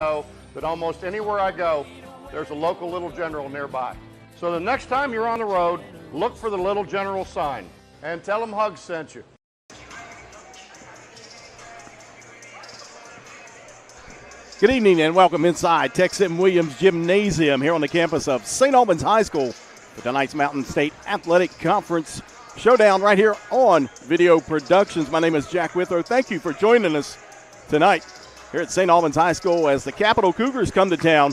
know that almost anywhere I go, there's a local Little General nearby. So the next time you're on the road, look for the Little General sign and tell them Hugs sent you. Good evening and welcome inside Tex M. Williams Gymnasium here on the campus of St. Albans High School for tonight's Mountain State Athletic Conference showdown right here on Video Productions. My name is Jack Withrow. Thank you for joining us tonight here at St. Albans High School as the Capital Cougars come to town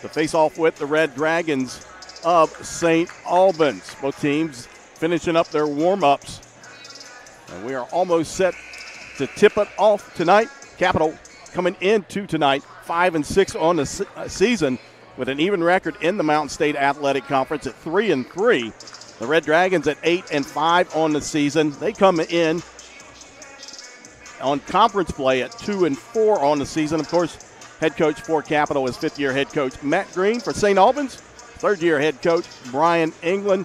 to face off with the Red Dragons of St. Albans. Both teams finishing up their warm-ups. And we are almost set to tip it off tonight. Capital coming into tonight 5-6 on the season with an even record in the Mountain State Athletic Conference at 3-3. The Red Dragons at 8-5 on the season. They come in on conference play at 2-4 on the season. Of course, head coach for Capital is fifth-year head coach Matt Green. For St. Albans, third-year head coach Brian England.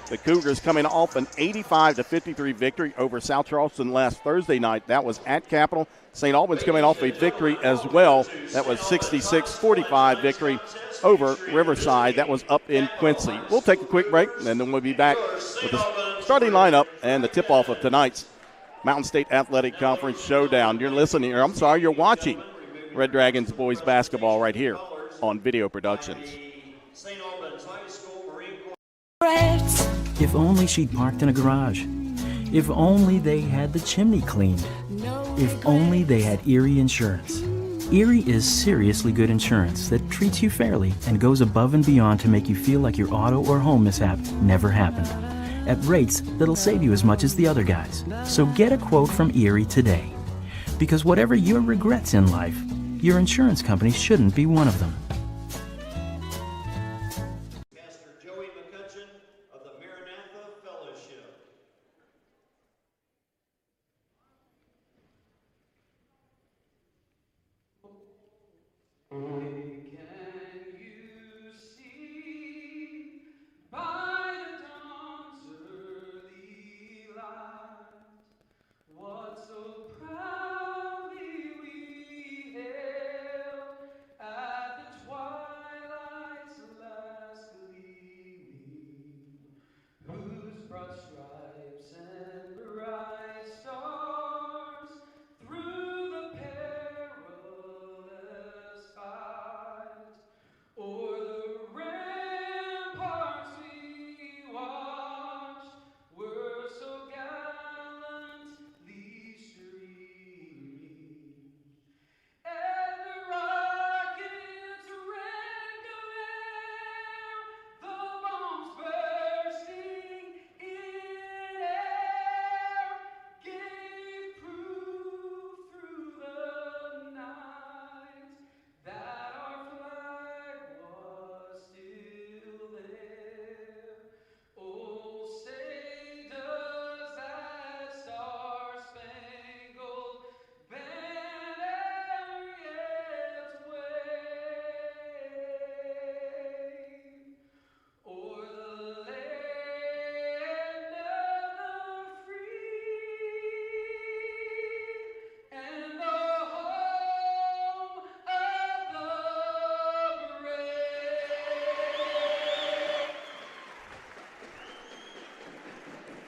The Cougars coming off an 85-53 victory over South Charleston last Thursday night. That was at Capital. St. Albans coming off a victory as well. That was 66-45 victory over Riverside. That was up in Quincy. We'll take a quick break, and then we'll be back with the starting lineup and the tip-off of tonight's Mountain State Athletic Conference showdown. You're watching Red Dragons boys basketball right here on Video Productions. If only she'd parked in a garage. If only they had the chimney cleaned. If only they had Erie Insurance. Erie is seriously good insurance that treats you fairly and goes above and beyond to make you feel like your auto or home mishap never happened. At rates that'll save you as much as the other guys. So get a quote from Erie today. Because whatever your regrets in life, your insurance company shouldn't be one of them.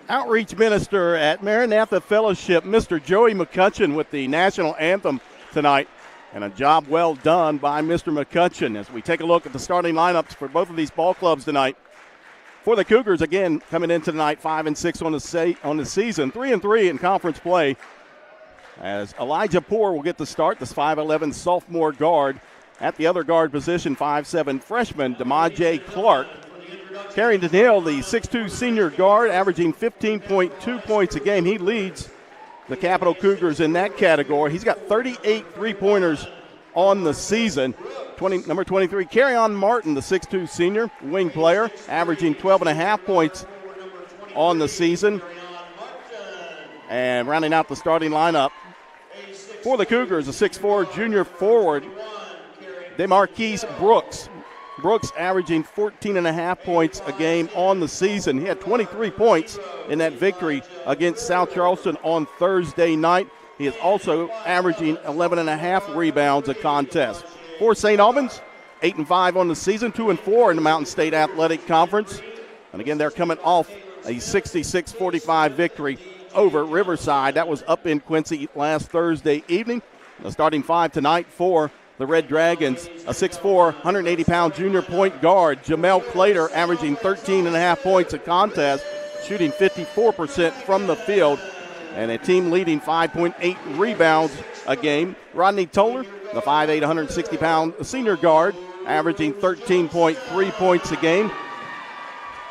Outreach Minister at Maranatha Fellowship, Mr. Joey McCutcheon with the national anthem tonight. And a job well done by Mr. McCutcheon as we take a look at the starting lineups for both of these ball clubs tonight. For the Cougars, again, coming in tonight 5-6 on the season, 3-3 in conference play. As Elijah Poore will get the start, this 5'11 sophomore guard. At the other guard position, 5'7 freshman Demaje Clark. Carrington Hill, the 6'2 senior guard, averaging 15.2 points a game. He leads the Capital Cougars in that category. He's got 38 three-pointers on the season. Number 23, Carrion Martin, the 6'2 senior wing player, averaging 12.5 points on the season. And rounding out the starting lineup for the Cougars, a 6'4 junior forward, DeMarquise Brooks. Brooks averaging 14.5 points a game on the season. He had 23 points in that victory against South Charleston on Thursday night. He is also averaging 11.5 rebounds a contest. For St. Albans, 8-5 on the season, 2-4 in the Mountain State Athletic Conference. And again, they're coming off a 66-45 victory over Riverside. That was up in Quincy last Thursday evening. The starting five tonight for the Red Dragons, a 6'4", 180-pound junior point guard, Jamel Clater, averaging 13.5 points a contest, shooting 54% from the field, and a team-leading 5.8 rebounds a game. Rodney Toller, the 5'8", 160-pound senior guard, averaging 13.3 points a game,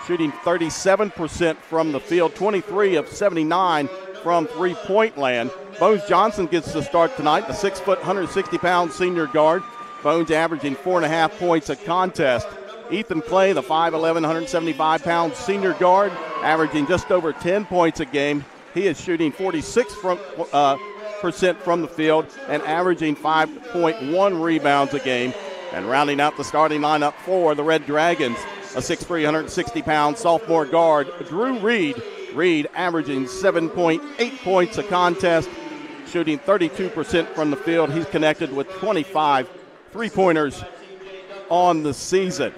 shooting 37% from the field, 23 of 79 from three-point land. Bones Johnson gets the start tonight, the 6', 160-pound senior guard. Bones averaging 4.5 points a contest. Ethan Clay, the 5'11", 175-pound senior guard, averaging just over 10 points a game. He is shooting 46% from the field and averaging 5.1 rebounds a game. And rounding out the starting lineup for the Red Dragons, a 6'3", 160-pound sophomore guard, Drew Reed. Reed averaging 7.8 points a contest, shooting 32% from the field. He's connected with 25 three-pointers on the season.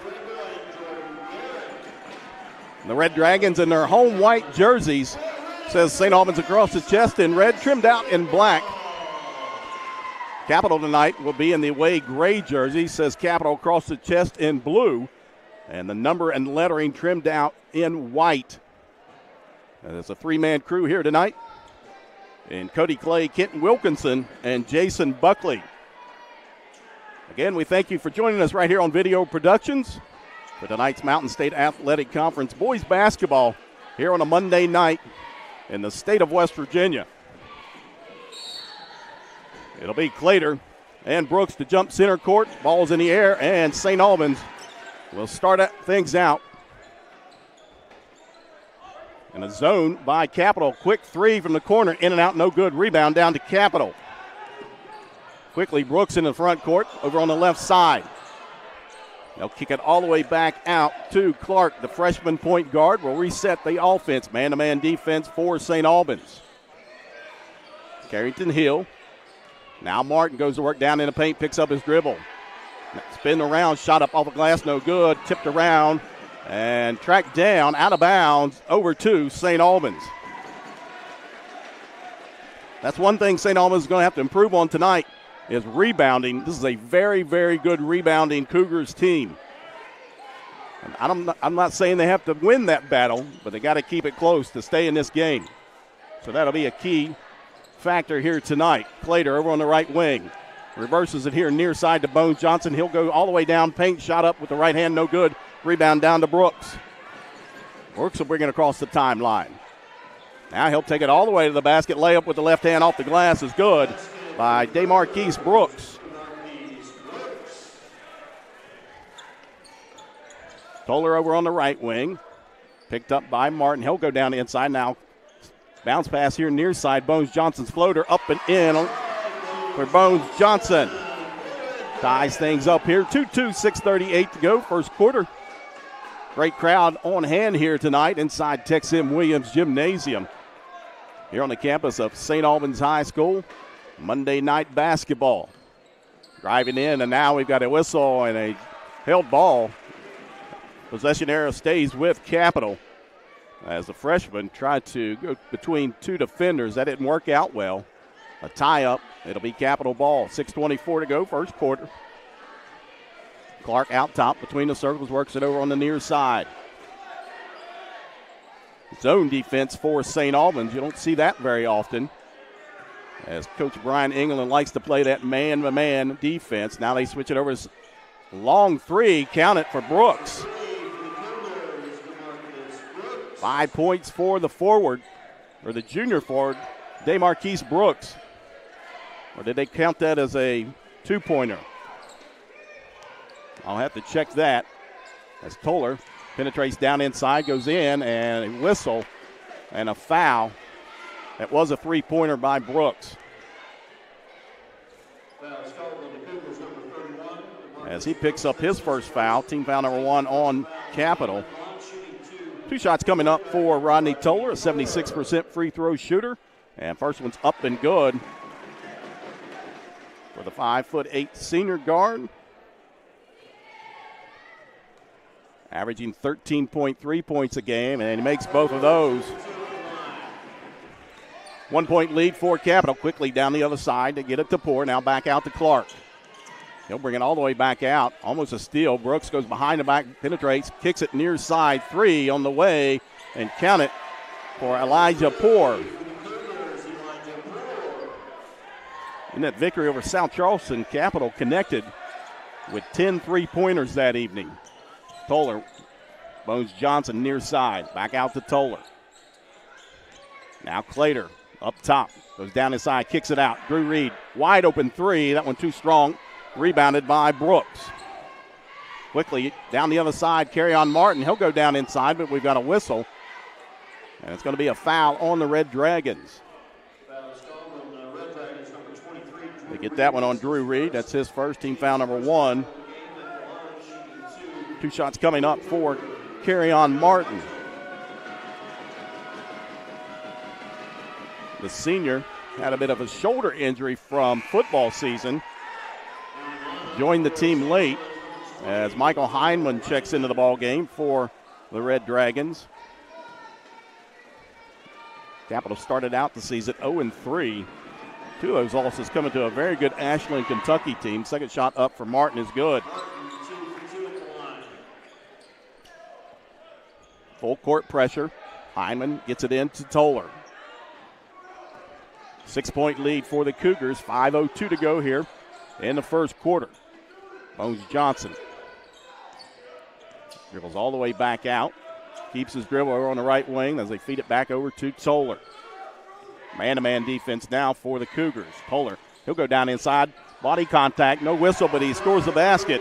The Red Dragons in their home white jerseys, says St. Albans across the chest in red, trimmed out in black. Capital tonight will be in the away gray jersey, says Capital across the chest in blue, and the number and lettering trimmed out in white. There's a three-man crew here tonight, and Cody Clay, Kenton Wilkinson, and Jason Buckley. Again, we thank you for joining us right here on Video Productions for tonight's Mountain State Athletic Conference boys basketball here on a Monday night in the state of West Virginia. It'll be Clater and Brooks to jump center court. Ball's in the air, and St. Albans will start things out in a zone by Capital. Quick three from the corner, in and out, no good. Rebound down to Capital. Quickly, Brooks in the front court over on the left side. They'll kick it all the way back out to Clark, the freshman point guard, will reset the offense. Man-to-man defense for St. Albans. Carrington Hill. Now Martin goes to work down in the paint, picks up his dribble. Spin around, shot up off the glass, no good. Tipped around and tracked down out of bounds over to St. Albans. That's one thing St. Albans is going to have to improve on tonight is rebounding. This is a very, very good rebounding Cougars team. And I'm not saying they have to win that battle, but they got to keep it close to stay in this game. So that'll be a key factor here tonight. Clater over on the right wing. Reverses it here near side to Bones Johnson. He'll go all the way down. Paint shot up with the right hand, no good. Rebound down to Brooks. Brooks will bring it across the timeline. Now he'll take it all the way to the basket. Layup with the left hand off the glass is good by DeMarquise Brooks. Toller over on the right wing. Picked up by Martin. He'll go down the inside now. Bounce pass here near side. Bones Johnson's floater up and in for Bones Johnson. Ties things up here. 2-2, 6:38 to go. First quarter. Great crowd on hand here tonight inside Tex M. Williams Gymnasium here on the campus of St. Albans High School. Monday night basketball. Driving in, and now we've got a whistle and a held ball. Possession arrow stays with Capital as the freshman tried to go between two defenders. That didn't work out well. A tie-up. It'll be Capital ball. 6:24 to go, first quarter. Clark out top between the circles, works it over on the near side. Zone defense for St. Albans. You don't see that very often, as Coach Brian England likes to play that man-to-man defense. Now they switch it over. Long three, count it for Brooks. 5 points for the forward, or the junior forward, DeMarquise Brooks. Or did they count that as a two-pointer? I'll have to check that as Toller penetrates down inside, goes in, and a whistle and a foul. That was a three-pointer by Brooks. As he picks up his first foul, team foul number 1 on Capital. 2 shots coming up for Rodney Toller, a 76% free throw shooter. And first one's up and good the 5'8" senior guard. Averaging 13.3 points a game, and he makes both of those. 1 point lead for Capital. Quickly down the other side to get it to Poor. Now back out to Clark. He'll bring it all the way back out. Almost a steal. Brooks goes behind the back, penetrates, kicks it near side. 3 on the way, and count it for Elijah Poor. In that victory over South Charleston, Capital connected with 10 3-pointers that evening. Toller, Bones Johnson near side. Back out to Toller. Now Clater up top. Goes down inside, kicks it out. Drew Reed, wide open 3. That one too strong. Rebounded by Brooks. Quickly down the other side, Kerryon Martin. He'll go down inside, but we've got a whistle. And it's going to be a foul on the Red Dragons. They get that one on Drew Reed. That's his first, team foul number 1. 2 shots coming up for Kerryon Martin. The senior had a bit of a shoulder injury from football season. Joined the team late as Michael Heinman checks into the ball game for the Red Dragons. Capital started out the season 0-3. 2 of those losses coming to a very good Ashland, Kentucky team. Second shot up for Martin is good. Full court pressure. Hyman gets it in to Toller. 6-point lead for the Cougars. 5:02 to go here in the first quarter. Bones Johnson dribbles all the way back out. Keeps his dribble over on the right wing as they feed it back over to Toller. Man-to-man defense now for the Cougars. Toller, he'll go down inside. Body contact, no whistle, but he scores the basket.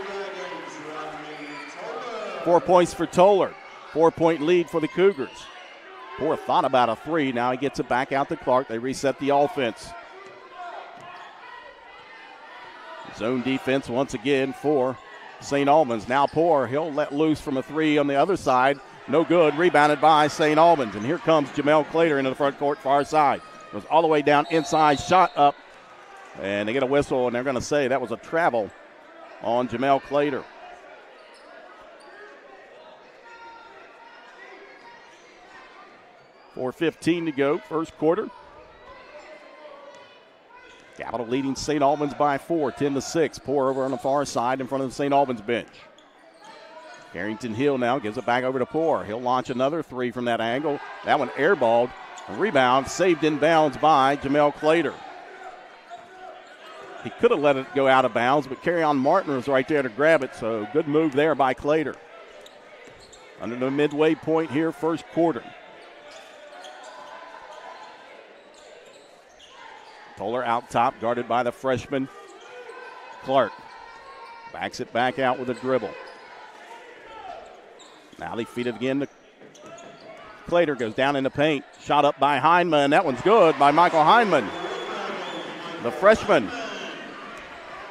4 points for Toller. 4-point lead for the Cougars. Poor thought about a 3. Now he gets it back out to Clark. They reset the offense. Zone defense once again for St. Albans. Now Poor, he'll let loose from a 3 on the other side. No good. Rebounded by St. Albans. And here comes Jamel Clater into the front court, far side. Goes all the way down inside, shot up. And they get a whistle, and they're going to say that was a travel on Jamel Clater. .4:15 to go, first quarter. Capital leading St. Albans by 4, 10-6. Poor over on the far side in front of the St. Albans bench. Carrington Hill now gives it back over to Poor. He'll launch another 3 from that angle. That one airballed. A rebound saved in bounds by Jamel Clater. He could have let it go out of bounds, but Kerryon Martin was right there to grab it, so good move there by Clater. Under the midway point here, first quarter. Toller out top, guarded by the freshman Clark. Backs it back out with a dribble. Now they feed it again to Clater. Goes down in the paint. Shot up by Heinman. That one's good by Michael Heinman. The freshman.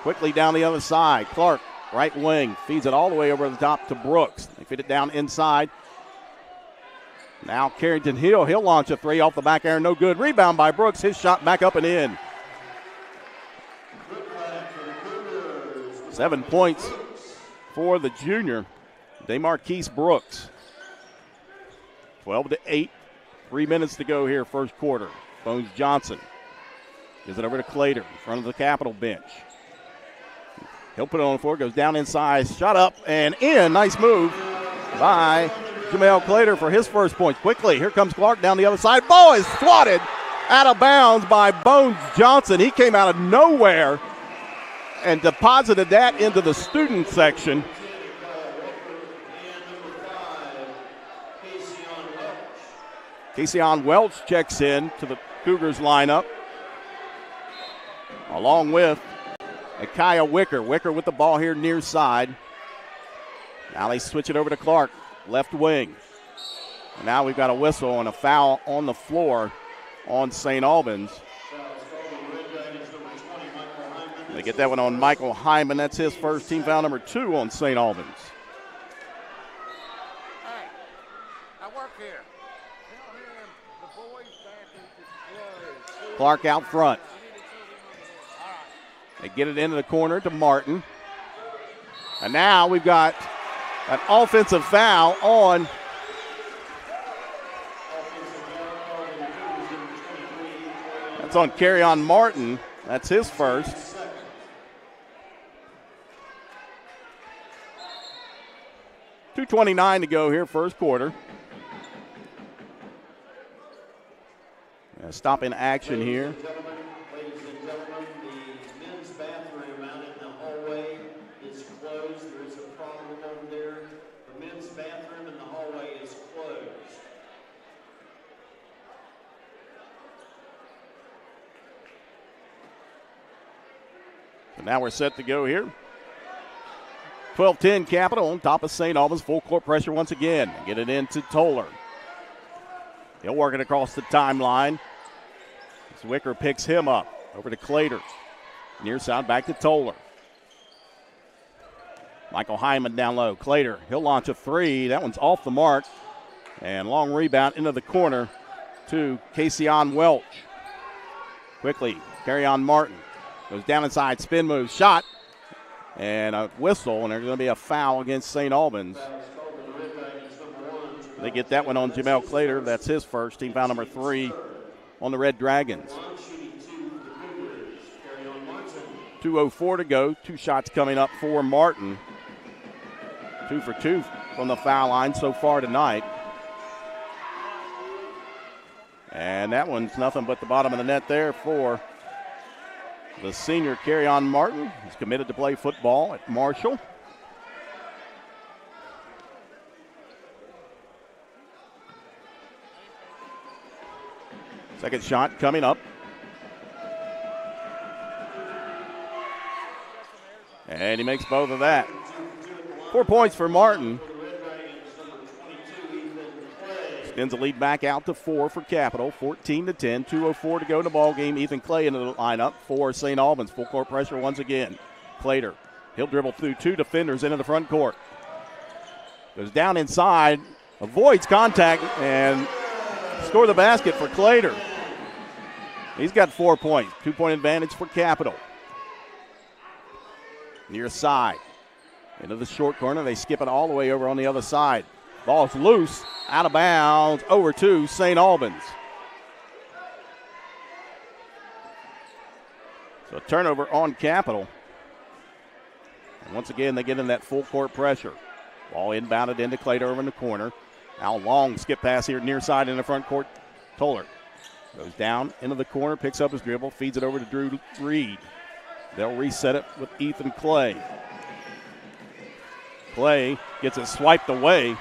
Quickly down the other side. Clark, right wing. Feeds it all the way over the top to Brooks. They feed it down inside. Now Carrington Hill. He'll launch a 3 off the back iron. No good. Rebound by Brooks. His shot back up and in. 7 points for the junior, DeMarquise Brooks. 12-8. 3 minutes to go here, first quarter. Bones Johnson gives it over to Clater in front of the Capital bench. He'll put it on the floor. Goes down inside. Shot up and in. Nice move by Jamel Clater for his first point. Quickly, here comes Clark down the other side. Ball is swatted out of bounds by Bones Johnson. He came out of nowhere and deposited that into the student section. Caseyon Welch checks in to the Cougars lineup, along with Akaya Wicker. Wicker with the ball here near side. Now they switch it over to Clark, left wing. Now we've got a whistle and a foul on the floor on St. Albans. They get that one on Michael Hyman. That's his first, team foul number 2 on St. Albans. Hey, I work here. Clark out front. They get it into the corner to Martin. And now we've got an offensive foul on that's on Kerryon Martin. That's his first. .229 to go here, first quarter. Stopping action here. Ladies and gentlemen, the men's bathroom out in the hallway is closed. There is a problem over there. The men's bathroom in the hallway is closed. So now we're set to go here. 12-10 Capital on top of St. Albans. Full court pressure once again. Get it into Toller. He'll work it across the timeline. Wicker picks him up. Over to Clater. Near side back to Toller. Michael Hyman down low. Clater, he'll launch a three. That one's off the mark. And long rebound into the corner to Caseyon Welch. Quickly, Kerryon Martin. Goes down inside, spin move, shot. And a whistle, and there's going to be a foul against St. Albans. They get that one on Jamel Clater. That's his first. Team foul number 3 on the Red Dragons. 2:04 to go. 2 shots coming up for Martin. 2 for 2 from the foul line so far tonight. And that one's nothing but the bottom of the net there for the senior Kerryon Martin. He's committed to play football at Marshall. Second shot coming up. And he makes both of that. 4 points for Martin. Extends the lead back out to 4 for Capital. 14-10. 2:04 to go in the ball game. Ethan Clay into the lineup for St. Albans. Full court pressure once again. Clater. He'll dribble through 2 defenders into the front court. Goes down inside. Avoids contact and score the basket for Clater. He's got 4 points. 2-point advantage for Capital. Near side. Into the short corner. They skip it all the way over on the other side. Ball's loose. Out of bounds. Over to St. Albans. So a turnover on Capital. And once again, they get in that full court pressure. Ball inbounded into Clater over in the corner. Now long skip pass here near side in the front court. Toller goes down into the corner, picks up his dribble, feeds it over to Drew Reed. They'll reset it with Ethan Clay. Clay gets it swiped away.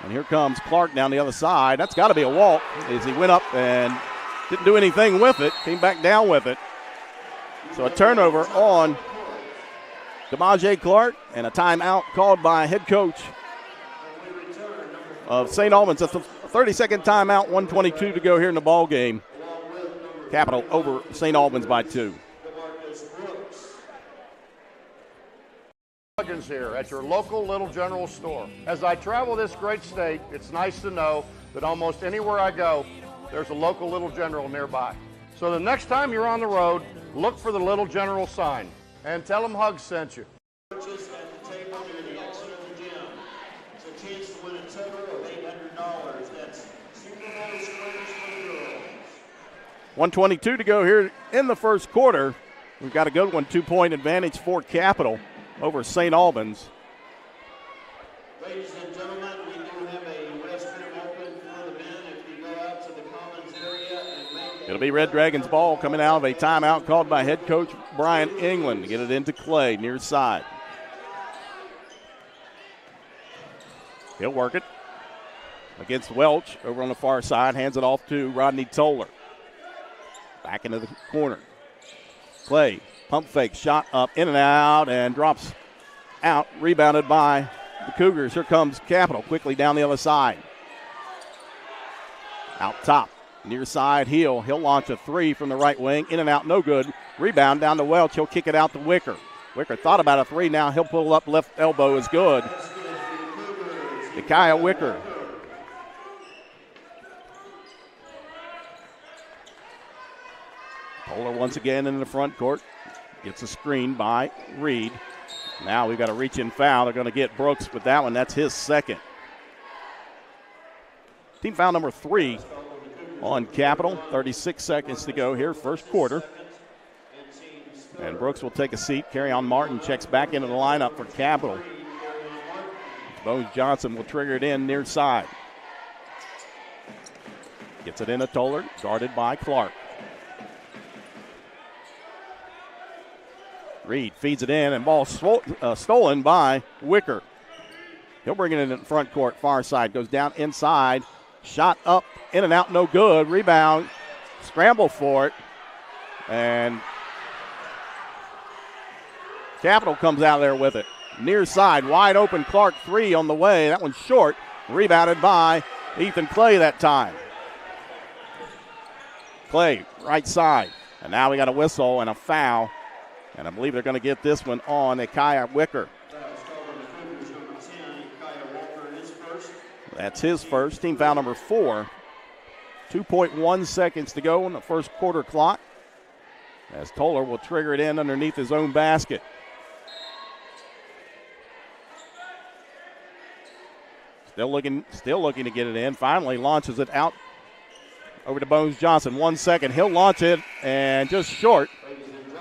And here comes Clark down the other side. That's got to be a walk as he went up and didn't do anything with it. Came back down with it. So a turnover on DeMaje Clark and a timeout called by head coach of St. Albans. That's a 30-second timeout, 1:22 to go here in the ball game. Capital over St. Albans by 2. Here at your local Little General store. As I travel this great state, it's nice to know that almost anywhere I go, there's a local Little General nearby. So the next time you're on the road, look for the Little General sign and tell them Hugs sent you. Purchase at the table near the exit of the gym. It's a chance to win a total of $800. That's Super Bowl squares for the girls. 1:22 to go here in the first quarter. We've got a good one, 2-point advantage for Capital over St. Albans. Ladies and gentlemen, we do have a restroom open for the men if you go out to the commons area and make It'll be Red Dragons ball coming out of a timeout called by head coach Brian England to get it into Clay near side. He'll work it against Welch over on the far side, hands it off to Rodney Toller. Back into the corner. Clay. Pump fake, shot up, in and out, and drops out. Rebounded by the Cougars. Here comes Capital quickly down the other side. Out top, near side, He'll launch a 3 from the right wing. In and out, no good. Rebound down to Welch. He'll kick it out to Wicker. Wicker thought about a 3. Now he'll pull up, left elbow is good. Kyle Wicker. Toller once again in the front court. Gets a screen by Reed. Now we've got a reach-in foul. They're going to get Brooks with that one. That's his second. Team foul number 3 on Capital. 36 seconds to go here, first quarter. And Brooks will take a seat. Carry-on Martin checks back into the lineup for Capital. Bones Johnson will trigger it in near side. Gets it into Toller, guarded by Clark. Reed feeds it in, and ball stolen by Wicker. He'll bring it in front court, far side. Goes down inside. Shot up, in and out, no good. Rebound, scramble for it. And Capital comes out there with it. Near side, wide open. Clark 3 on the way. That one's short. Rebounded by Ethan Clay that time. Clay, right side. And now we got a whistle and a foul. And I believe they're going to get this one on Akai Wicker. That's his first. Team foul number 4. 2.1 seconds to go on the first quarter clock. As Toller will trigger it in underneath his own basket. Still looking to get it in. Finally launches it out over to Bones Johnson. 1 second. He'll launch it and just short.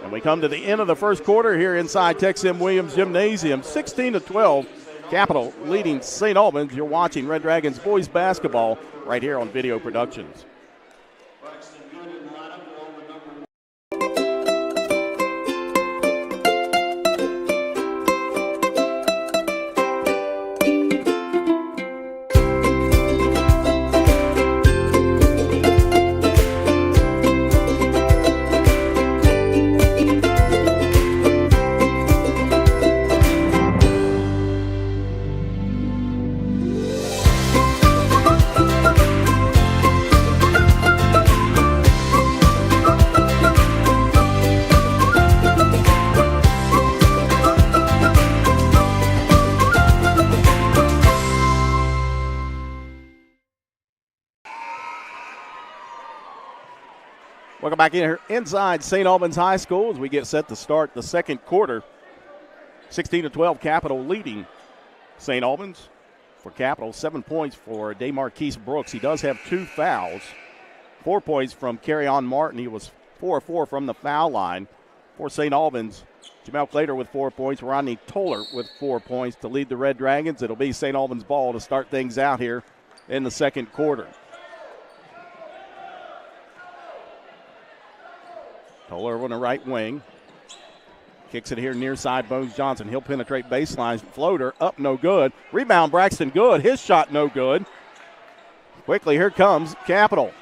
And we come to the end of the first quarter here inside Tex M. Williams Gymnasium. 16-12. Capital leading St. Albans. You're watching Red Dragons boys basketball right here on Video Productions. Welcome back in here inside St. Albans High School as we get set to start the second quarter. 16-12, Capital leading St. Albans. For Capital, 7 points for DeMarquise Brooks. He does have 2 fouls. 4 points from Carry-On Martin. He was 4-4 from the foul line. For St. Albans, Jamel Clater with 4 points. Rodney Toller with 4 points to lead the Red Dragons. It'll be St. Albans ball to start things out here in the second quarter. Toller on the right wing. Kicks it here near side, Bones Johnson. He'll penetrate baseline. Floater up, no good. Rebound, Braxton Good. His shot, no good. Quickly, here comes Capital.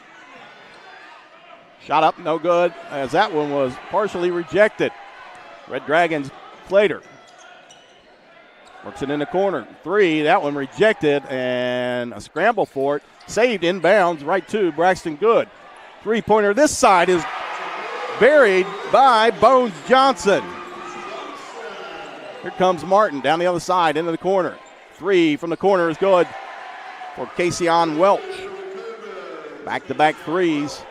Shot up, no good, as that one was partially rejected. Red Dragons, Clater. Works it in the corner. 3, that one rejected, and a scramble for it. Saved inbounds right to Braxton Good. 3-pointer this side is buried by Bones Johnson. Here comes Martin down the other side into the corner. 3 from the corner is good for Casey-On Welch. Back-to-back threes.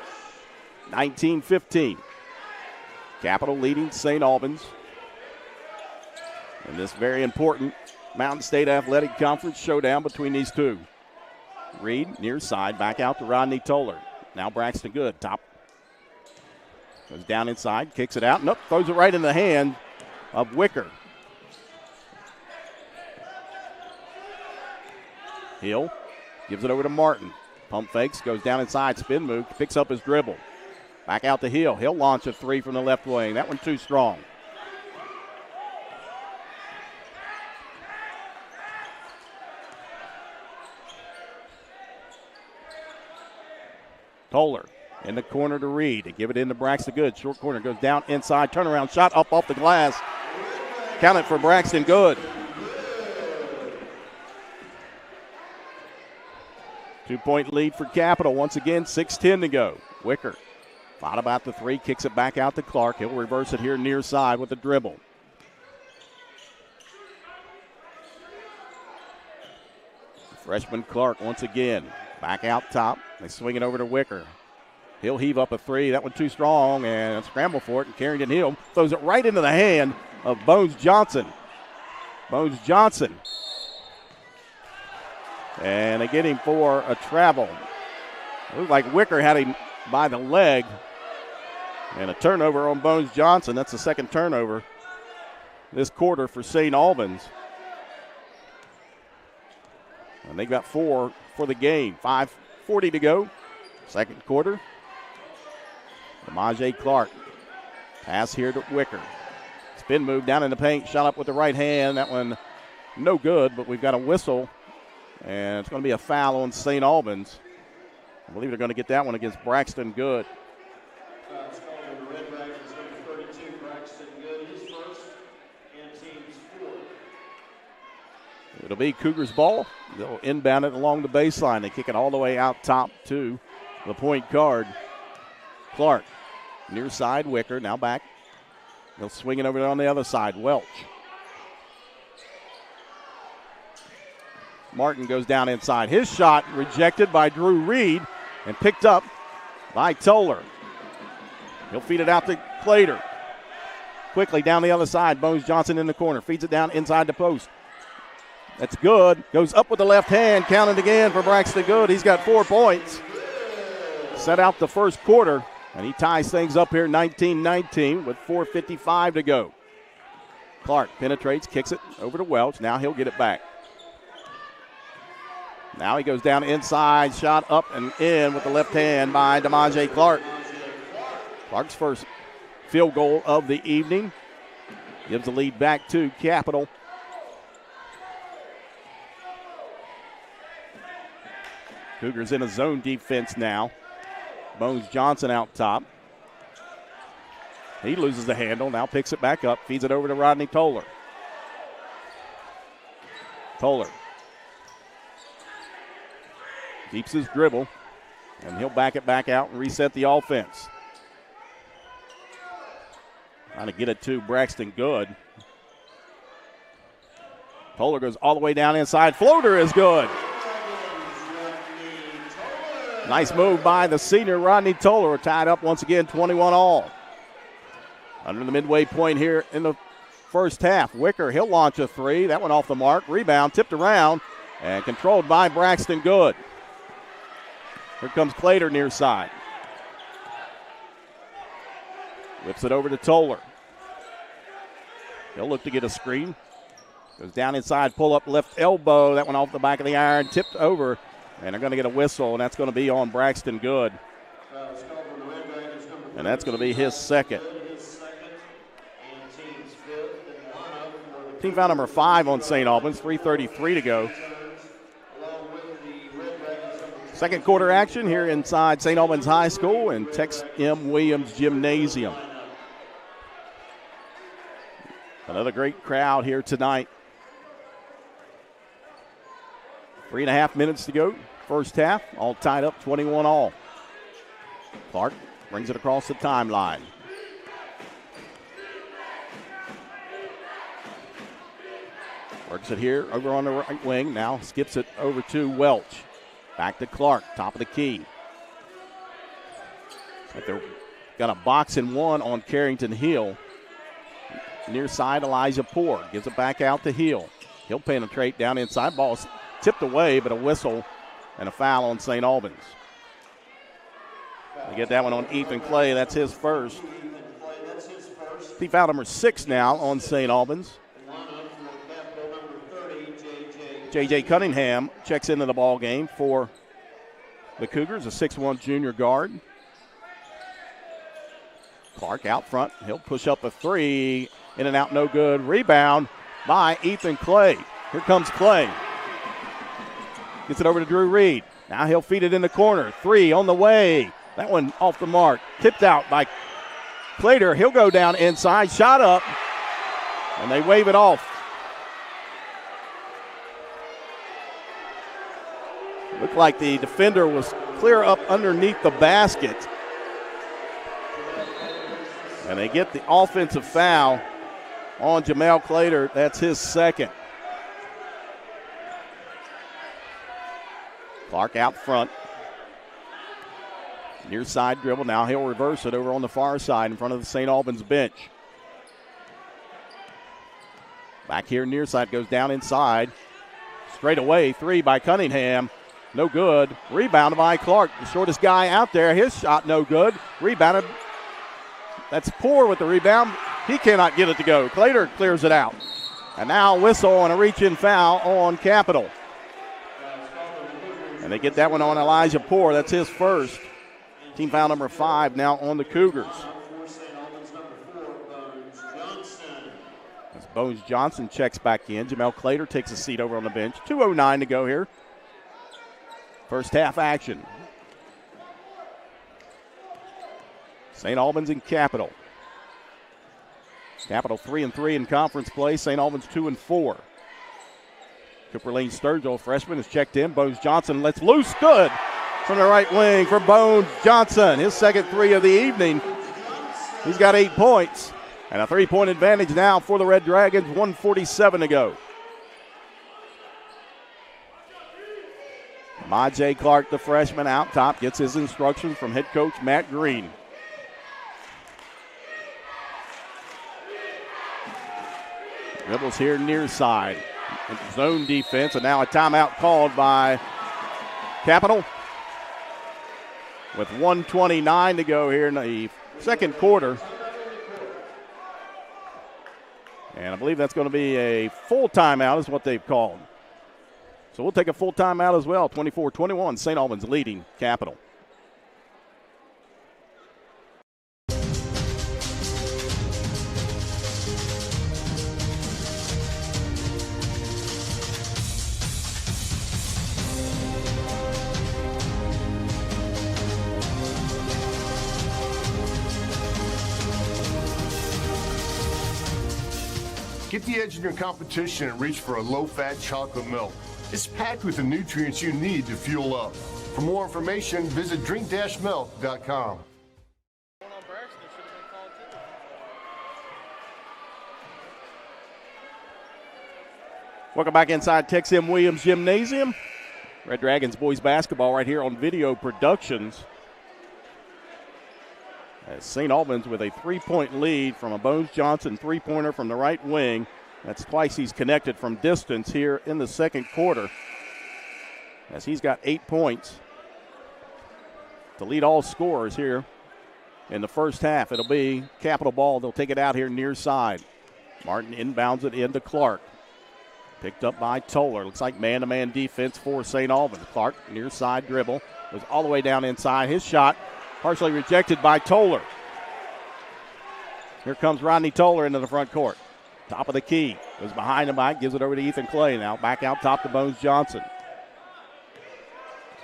19-15. Capital leading St. Albans in this very important Mountain State Athletic Conference showdown between these two. Reed near side, back out to Rodney Toller. Now Braxton Good, top. Goes down inside, kicks it out. Nope, throws it right in the hand of Wicker. Hill gives it over to Martin. Pump fakes, goes down inside, spin move, picks up his dribble. Back out to Hill. He'll launch a 3 from the left wing. That one too strong. Toller in the corner to Reed. They give it in to Braxton Good. Short corner goes down inside. Turnaround shot up off the glass. Count it for Braxton Good. 2-point lead for Capital. Once again, 6:10 to go. Wicker thought about the 3, kicks it back out to Clark. He'll reverse it here near side with a dribble. Freshman Clark once again. Back out top. They swing it over to Wicker. He'll heave up a 3. That one too strong, and a scramble for it. And Carrington Hill throws it right into the hand of Bones Johnson. Bones Johnson. And they get him for a travel. It looked like Wicker had him by the leg. And a turnover on Bones Johnson. That's the second turnover this quarter for St. Albans. And they got 4 for the game. 5:40 to go. Second quarter. Demaje Clark. Pass here to Wicker. Spin move down in the paint. Shot up with the right hand. That one no good, but we've got a whistle. And it's going to be a foul on St. Albans. I believe they're going to get that one against Braxton Good. It's called on the Red Dragons, number 32, Braxton Good, his first, and team's 4. It'll be Cougars ball. They'll inbound it along the baseline. They kick it all the way out top to the point guard, Clark. Near side, Wicker, now back. They'll swing it over there on the other side, Welch. Martin goes down inside. His shot rejected by Drew Reed and picked up by Toller. He'll feed it out to Clater. Quickly down the other side, Bones Johnson in the corner. Feeds it down inside the post. That's good. Goes up with the left hand. Counted again for Braxton Good. He's got 4 points. Set out the first quarter, and he ties things up here 19-19 with 4:55 to go. Clark penetrates, kicks it over to Welch. Now he'll get it back. Now he goes down inside, shot up and in with the left hand by Demaje Clark. Clark's first field goal of the evening. Gives the lead back to Capital. Cougars in a zone defense now. Bones Johnson out top. He loses the handle, now picks it back up, feeds it over to Rodney Toller. Toller keeps his dribble, and he'll back it back out and reset the offense. Trying to get it to Braxton Good. Toller goes all the way down inside. Floater is good. Nice move by the senior Rodney Toller. We're tied up once again, 21 all. Under the midway point here in the first half. Wicker, he'll launch a 3. That one off the mark. Rebound, tipped around, and controlled by Braxton Good. Here comes Clater near side. Whips it over to Toller. He'll look to get a screen. Goes down inside, pull up left elbow. That one off the back of the iron, tipped over. And they're going to get a whistle, and that's going to be on Braxton Good. And that's going to be his second. Team foul number 5 on St. Albans, 3:33 to go. Second quarter action here inside St. Albans High School and Tex M. Williams Gymnasium. Another great crowd here tonight. 3.5 minutes to go. First half, all tied up, 21 all. Clark brings it across the timeline. Works it here over on the right wing. Now skips it over to Welch. Back to Clark, top of the key. But they're got a box and one on Carrington Hill. Near side, Elijah Poore gives it back out to Hill. He'll penetrate down inside. Ball's tipped away, but a whistle and a foul on St. Albans. We get that one on Ethan Clay. That's his first. Team foul number 6 now on St. Albans. J.J. Cunningham checks into the ball game for the Cougars, a 6'1 junior guard. Clark out front. He'll push up a 3. In and out, no good. Rebound by Ethan Clay. Here comes Clay. Gets it over to Drew Reed. Now he'll feed it in the corner. 3 on the way. That one off the mark. Tipped out by Clater. He'll go down inside. Shot up. And they wave it off. Looked like the defender was clear up underneath the basket. And they get the offensive foul on Jamel Clater. That's his second. Clark out front. Near side dribble. Now he'll reverse it over on the far side in front of the St. Albans bench. Back here near side, goes down inside. Straight away, three by Cunningham. No good. Rebounded by Clark, the shortest guy out there. His shot no good. Rebounded. That's Poor with the rebound. He cannot get it to go. Clater clears it out. And now whistle and a reach-in foul on Capital. And they get that one on Elijah Poor. That's his first. Team foul number 5 now on the Cougars. As Bones Johnson checks back in. Jamel Clater takes a seat over on the bench. 2:09 to go here. First half action. St. Albans and Capital. Capital 3-3 in conference play. St. Albans 2-4. Cooper Lane Sturgill, freshman, is checked in. Bones Johnson lets loose. Good from the right wing for Bones Johnson. His second three of the evening. He's got 8 points. And a 3-point advantage now for the Red Dragons. 1:47 to go. Majay Clark, the freshman, out top, gets his instructions from head coach Matt Green. Dribbles here near side. Zone defense, and now a timeout called by Capital. With 1:29 to go here in the second quarter. And I believe that's going to be a full timeout is what they've called. So we'll take a full timeout as well. 24-21, St. Albans leading Capital. Get the edge in your competition and reach for a low-fat chocolate milk. It's packed with the nutrients you need to fuel up. For more information, visit drink-milk.com. Welcome back inside Tex M. Williams Gymnasium. Red Dragons boys basketball right here on Video Productions. As St. Albans with a 3-point lead from a Bones Johnson three-pointer from the right wing. That's twice he's connected from distance here in the second quarter. As he's got 8 points to lead all scorers here in the first half. It'll be Capital ball. They'll take it out here near side. Martin inbounds it into Clark. Picked up by Toller. Looks like man-to-man defense for St. Albans. Clark near side dribble. Goes all the way down inside. His shot partially rejected by Toller. Here comes Rodney Toller into the front court. Top of the key. Goes behind the back. Gives it over to Ethan Clay now. Back out top to Bones Johnson.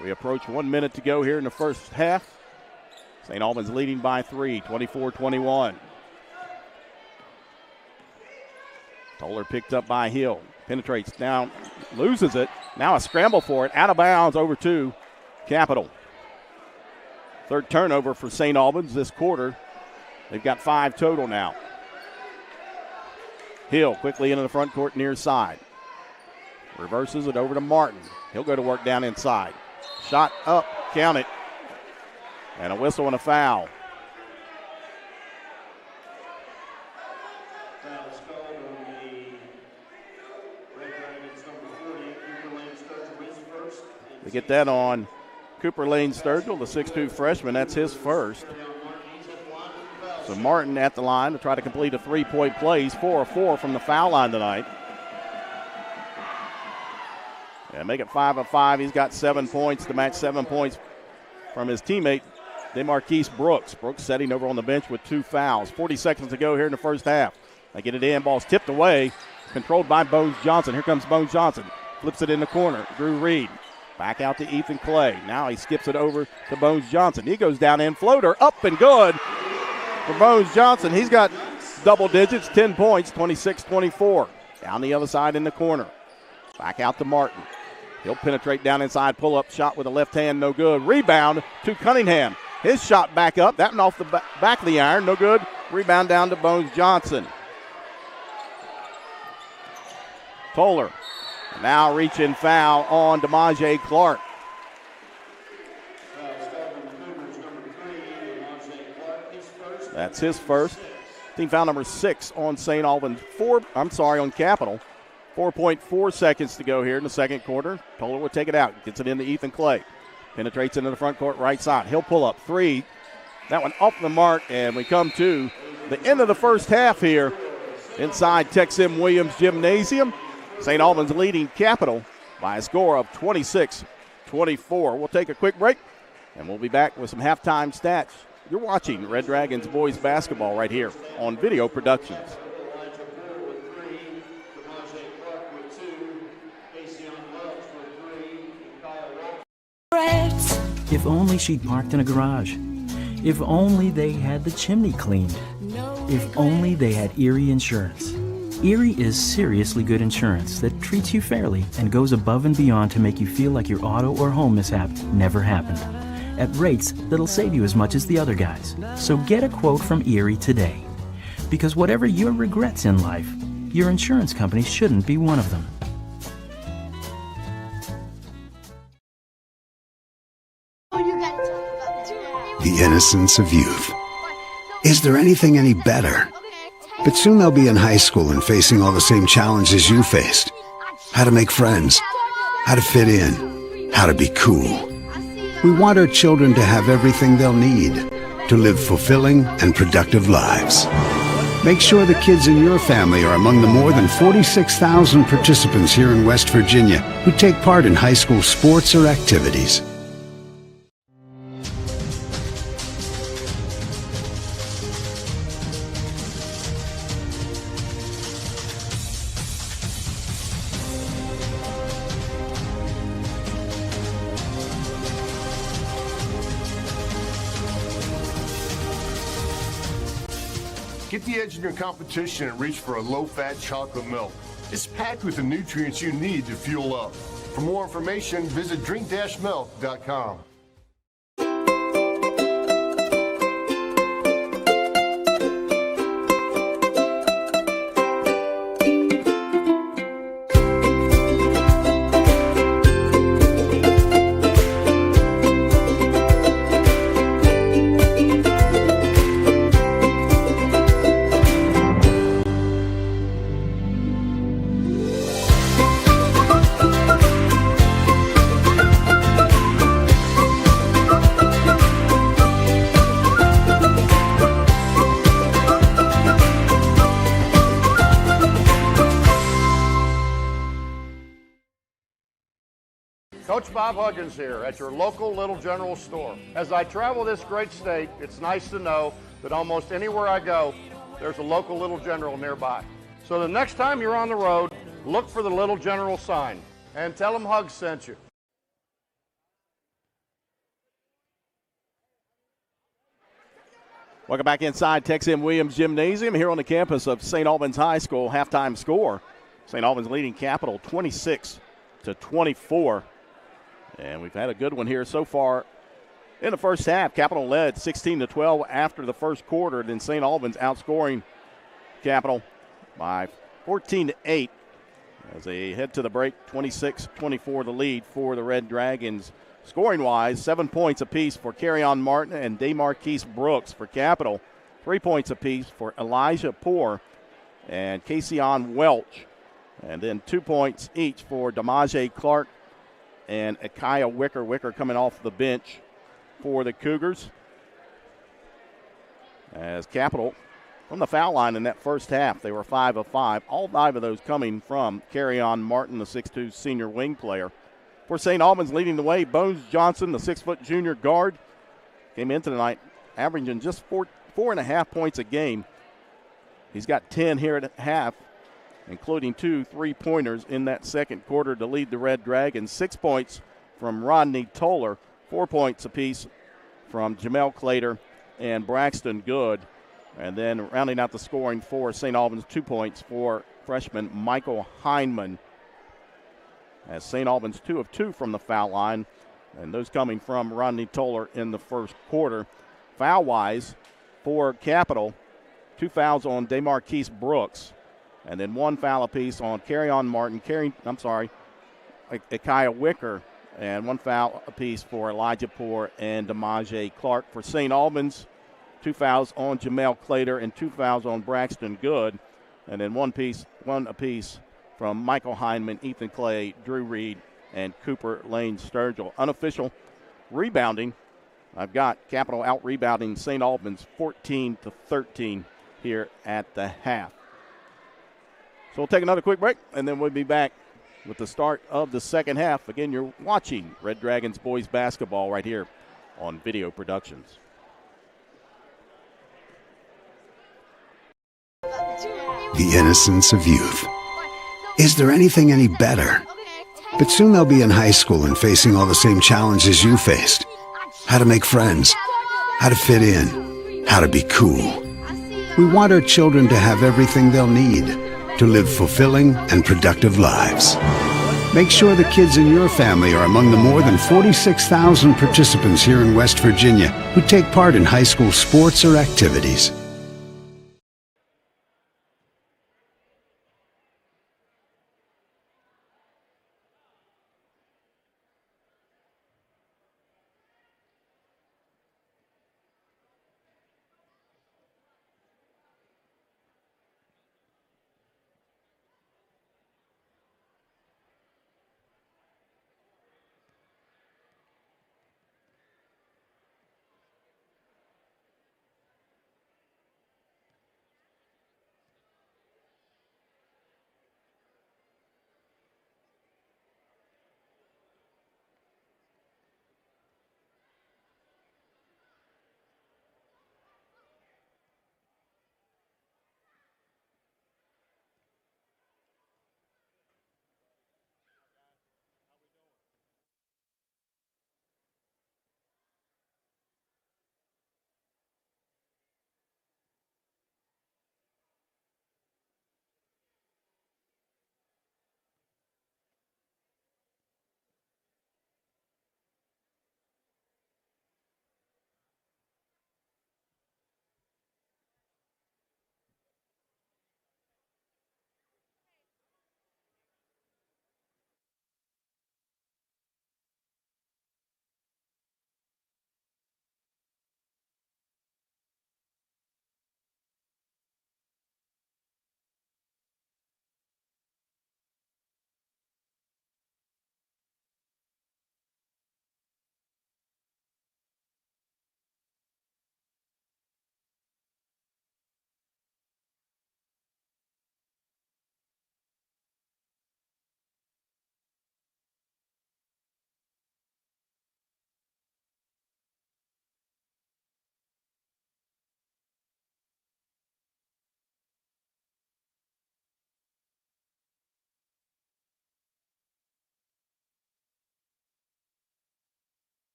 We approach 1 minute to go here in the first half. St. Albans leading by 3, 24-21. Toller picked up by Hill. Penetrates down, loses it. Now a scramble for it. Out of bounds over to Capital. Third turnover for St. Albans this quarter. They've got 5 total now. Hill quickly into the front court near side. Reverses it over to Martin. He'll go to work down inside. Shot up, count it. And a whistle and a foul. They get that on Cooper Lane Sturgill, the 6'2 freshman. That's his first. So Martin at the line to try to complete a 3-point play. He's 4 of 4 from the foul line tonight. And make it 5 of 5. He's got 7 points to match 7 points from his teammate, DeMarquise Brooks. Brooks sitting over on the bench with 2 fouls. 40 seconds to go here in the first half. They get it in. Ball's tipped away. Controlled by Bones Johnson. Here comes Bones Johnson. Flips it in the corner. Drew Reed. Back out to Ethan Clay. Now he skips it over to Bones Johnson. He goes down in. Floater up and good for Bones Johnson. He's got double digits, 10 points, 26-24. Down the other side in the corner. Back out to Martin. He'll penetrate down inside. Pull-up shot with a left hand. No good. Rebound to Cunningham. His shot back up. That one off the back of the iron. No good. Rebound down to Bones Johnson. Toller. Now reaching foul on Demaje Clark. That's his first. Team foul number 6 on St. Albans. On Capital. 4.4 seconds to go here in the second quarter. Toller will take it out. Gets it into Ethan Clay. Penetrates into the front court right side. He'll pull up 3. That one off the mark, and we come to the end of the first half here inside Tex-M Williams Gymnasium. St. Albans leading Capital by a score of 26-24. We'll take a quick break, and we'll be back with some halftime stats. You're watching Red Dragons boys basketball right here on Video Productions. If only she'd parked in a garage. If only they had the chimney cleaned. If only they had Erie Insurance. Erie is seriously good insurance that treats you fairly and goes above and beyond to make you feel like your auto or home mishap never happened. At rates that'll save you as much as the other guys. So get a quote from Erie today. Because whatever your regrets in life, your insurance company shouldn't be one of them. The innocence of youth. Is there anything any better? But soon they'll be in high school and facing all the same challenges you faced. How to make friends, how to fit in, how to be cool. We want our children to have everything they'll need to live fulfilling and productive lives. Make sure the kids in your family are among the more than 46,000 participants here in West Virginia who take part in high school sports or activities. Get the edge in your competition and reach for a low-fat chocolate milk. It's packed with the nutrients you need to fuel up. For more information, visit drink-milk.com. Coach Bob Huggins here at your local Little General store. As I travel this great state, it's nice to know that almost anywhere I go, there's a local Little General nearby. So the next time you're on the road, look for the Little General sign and tell them Hugs sent you. Welcome back inside Tex-M Williams Gymnasium here on the campus of St. Albans High School. Halftime score, St. Albans leading Capital 26-24. And we've had a good one here so far in the first half. Capital led 16-12 after the first quarter. Then St. Albans outscoring Capital by 14-8 as they head to the break. 26-24 the lead for the Red Dragons. Scoring-wise, 7 points apiece for Carrion Martin and DeMarquise Brooks for Capital. 3 points apiece for Elijah Poor and Casey-On Welch. And then 2 points each for Damaje Clark and Akaya Wicker. Wicker coming off the bench for the Cougars. As Capital from the foul line in that first half, they were 5 of 5. All 5 of those coming from Carrion Martin, the 6'2 senior wing player. For St. Albans leading the way, Bones Johnson, the 6' junior guard, came into the night averaging just 4.5 points a game. He's got 10 here at half, including 2 3-pointers in that second quarter to lead the Red Dragons. 6 points from Rodney Toller, 4 points apiece from Jamel Clater and Braxton Good. And then rounding out the scoring for St. Albans, 2 points for freshman Michael Heineman. As St. Albans 2 of 2 from the foul line, and those coming from Rodney Toller in the first quarter. Foul-wise for Capital, 2 fouls on DeMarquise Brooks, and then 1 foul apiece on Carrion Martin, Akaya Wicker, and 1 foul apiece for Elijah Poor and Damaje Clark. For St. Albans, 2 fouls on Jamel Clater, and 2 fouls on Braxton Good. And then one apiece from Michael Heineman, Ethan Clay, Drew Reed, and Cooper Lane Sturgill. Unofficial rebounding, I've got Capital out-rebounding St. Albans 14-13 here at the half. So we'll take another quick break, and then we'll be back with the start of the second half. Again, you're watching Red Dragons boys basketball right here on Video Productions. The innocence of youth. Is there anything any better? But soon they'll be in high school and facing all the same challenges you faced. How to make friends, how to fit in, how to be cool. We want our children to have everything they'll need to live fulfilling and productive lives. Make sure the kids in your family are among the more than 46,000 participants here in West Virginia who take part in high school sports or activities.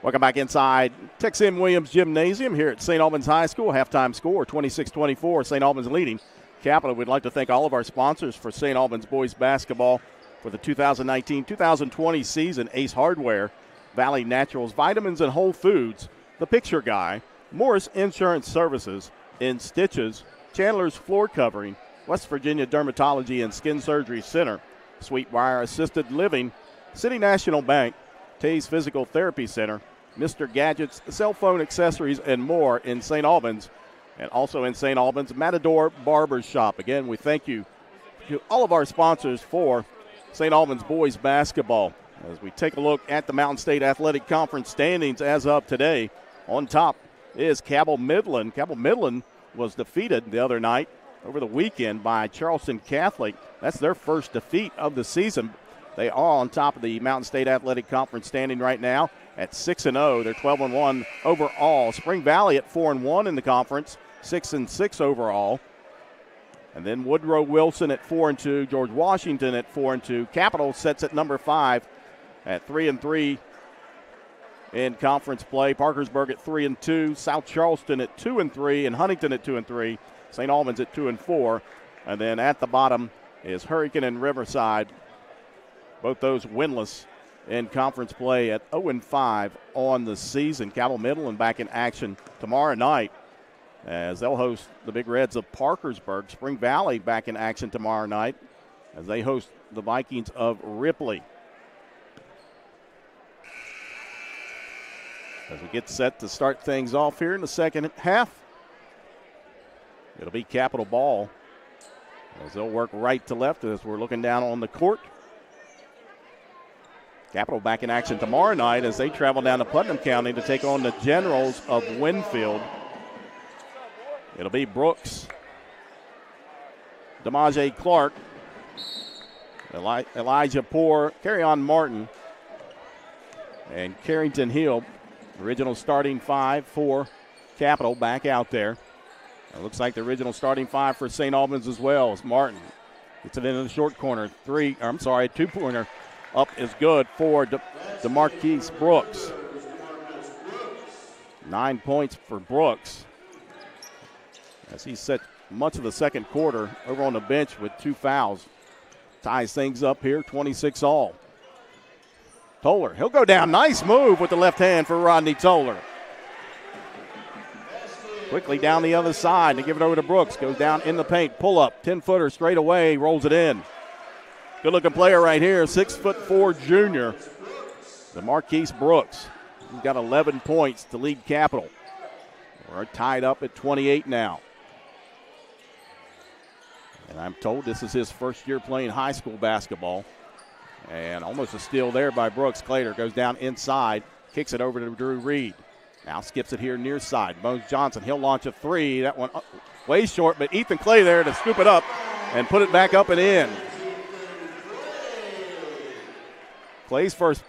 Welcome back inside Tex M. Williams Gymnasium here at St. Albans High School. Halftime score 26-24. St. Albans leading Capital. We'd like to thank all of our sponsors for St. Albans boys basketball for the 2019-2020 season. Ace Hardware, Valley Naturals, Vitamins and Whole Foods, The Picture Guy, Morris Insurance Services, In Stitches, Chandler's Floor Covering, West Virginia Dermatology and Skin Surgery Center, Sweetbriar Assisted Living, City National Bank, Tays Physical Therapy Center, Mr. Gadgets, cell phone accessories, and more in St. Albans. And also in St. Albans, Matador Barber Shop. Again, we thank you to all of our sponsors for St. Albans boys basketball. As we take a look at the Mountain State Athletic Conference standings as of today, on top is Cabell Midland. Cabell Midland was defeated the other night over the weekend by Charleston Catholic. That's their first defeat of the season. They are on top of the Mountain State Athletic Conference standing right now at 6-0. They're 12-1 overall. Spring Valley at 4-1 in the conference, 6-6 overall. And then Woodrow Wilson at 4-2, George Washington at 4-2. Capital sets at number 5 at 3-3 in conference play. Parkersburg at 3-2, South Charleston at 2-3, and Huntington at 2-3. St. Albans at 2-4. And then at the bottom is Hurricane and Riverside. Both those winless in conference play at 0-5 on the season. Cabell Midland back in action tomorrow night as they'll host the Big Reds of Parkersburg. Spring Valley back in action tomorrow night as they host the Vikings of Ripley. As we get set to start things off here in the second half, it'll be Capital ball as they'll work right to left as we're looking down on the court. Capital back in action tomorrow night as they travel down to Putnam County to take on the Generals of Winfield. It'll be Brooks, DeMaje Clark, Elijah Poore, Carry-On Martin, and Carrington Hill. Original starting five for Capital back out there. It looks like the original starting five for St. Albans as well as Martin. Gets it into the short corner. Two-pointer up is good for DeMarquise Brooks. 9 points for Brooks as he set much of the second quarter over on the bench with 2 fouls. Ties things up here, 26 all. Toller, he'll go down. Nice move with the left hand for Rodney Toller. Quickly down the other side to give it over to Brooks. Goes down in the paint, pull up, 10-footer straight away, rolls it in. Good-looking player right here, 6'4" junior, DeMarquise Brooks. He's got 11 points to lead Capital. We're tied up at 28 now. And I'm told this is his first year playing high school basketball. And almost a steal there by Brooks. Clater goes down inside, kicks it over to Drew Reed. Now skips it here near side. Bones Johnson, he'll launch a three. That one way short, but Ethan Clay there to scoop it up and put it back up and in. Clay's first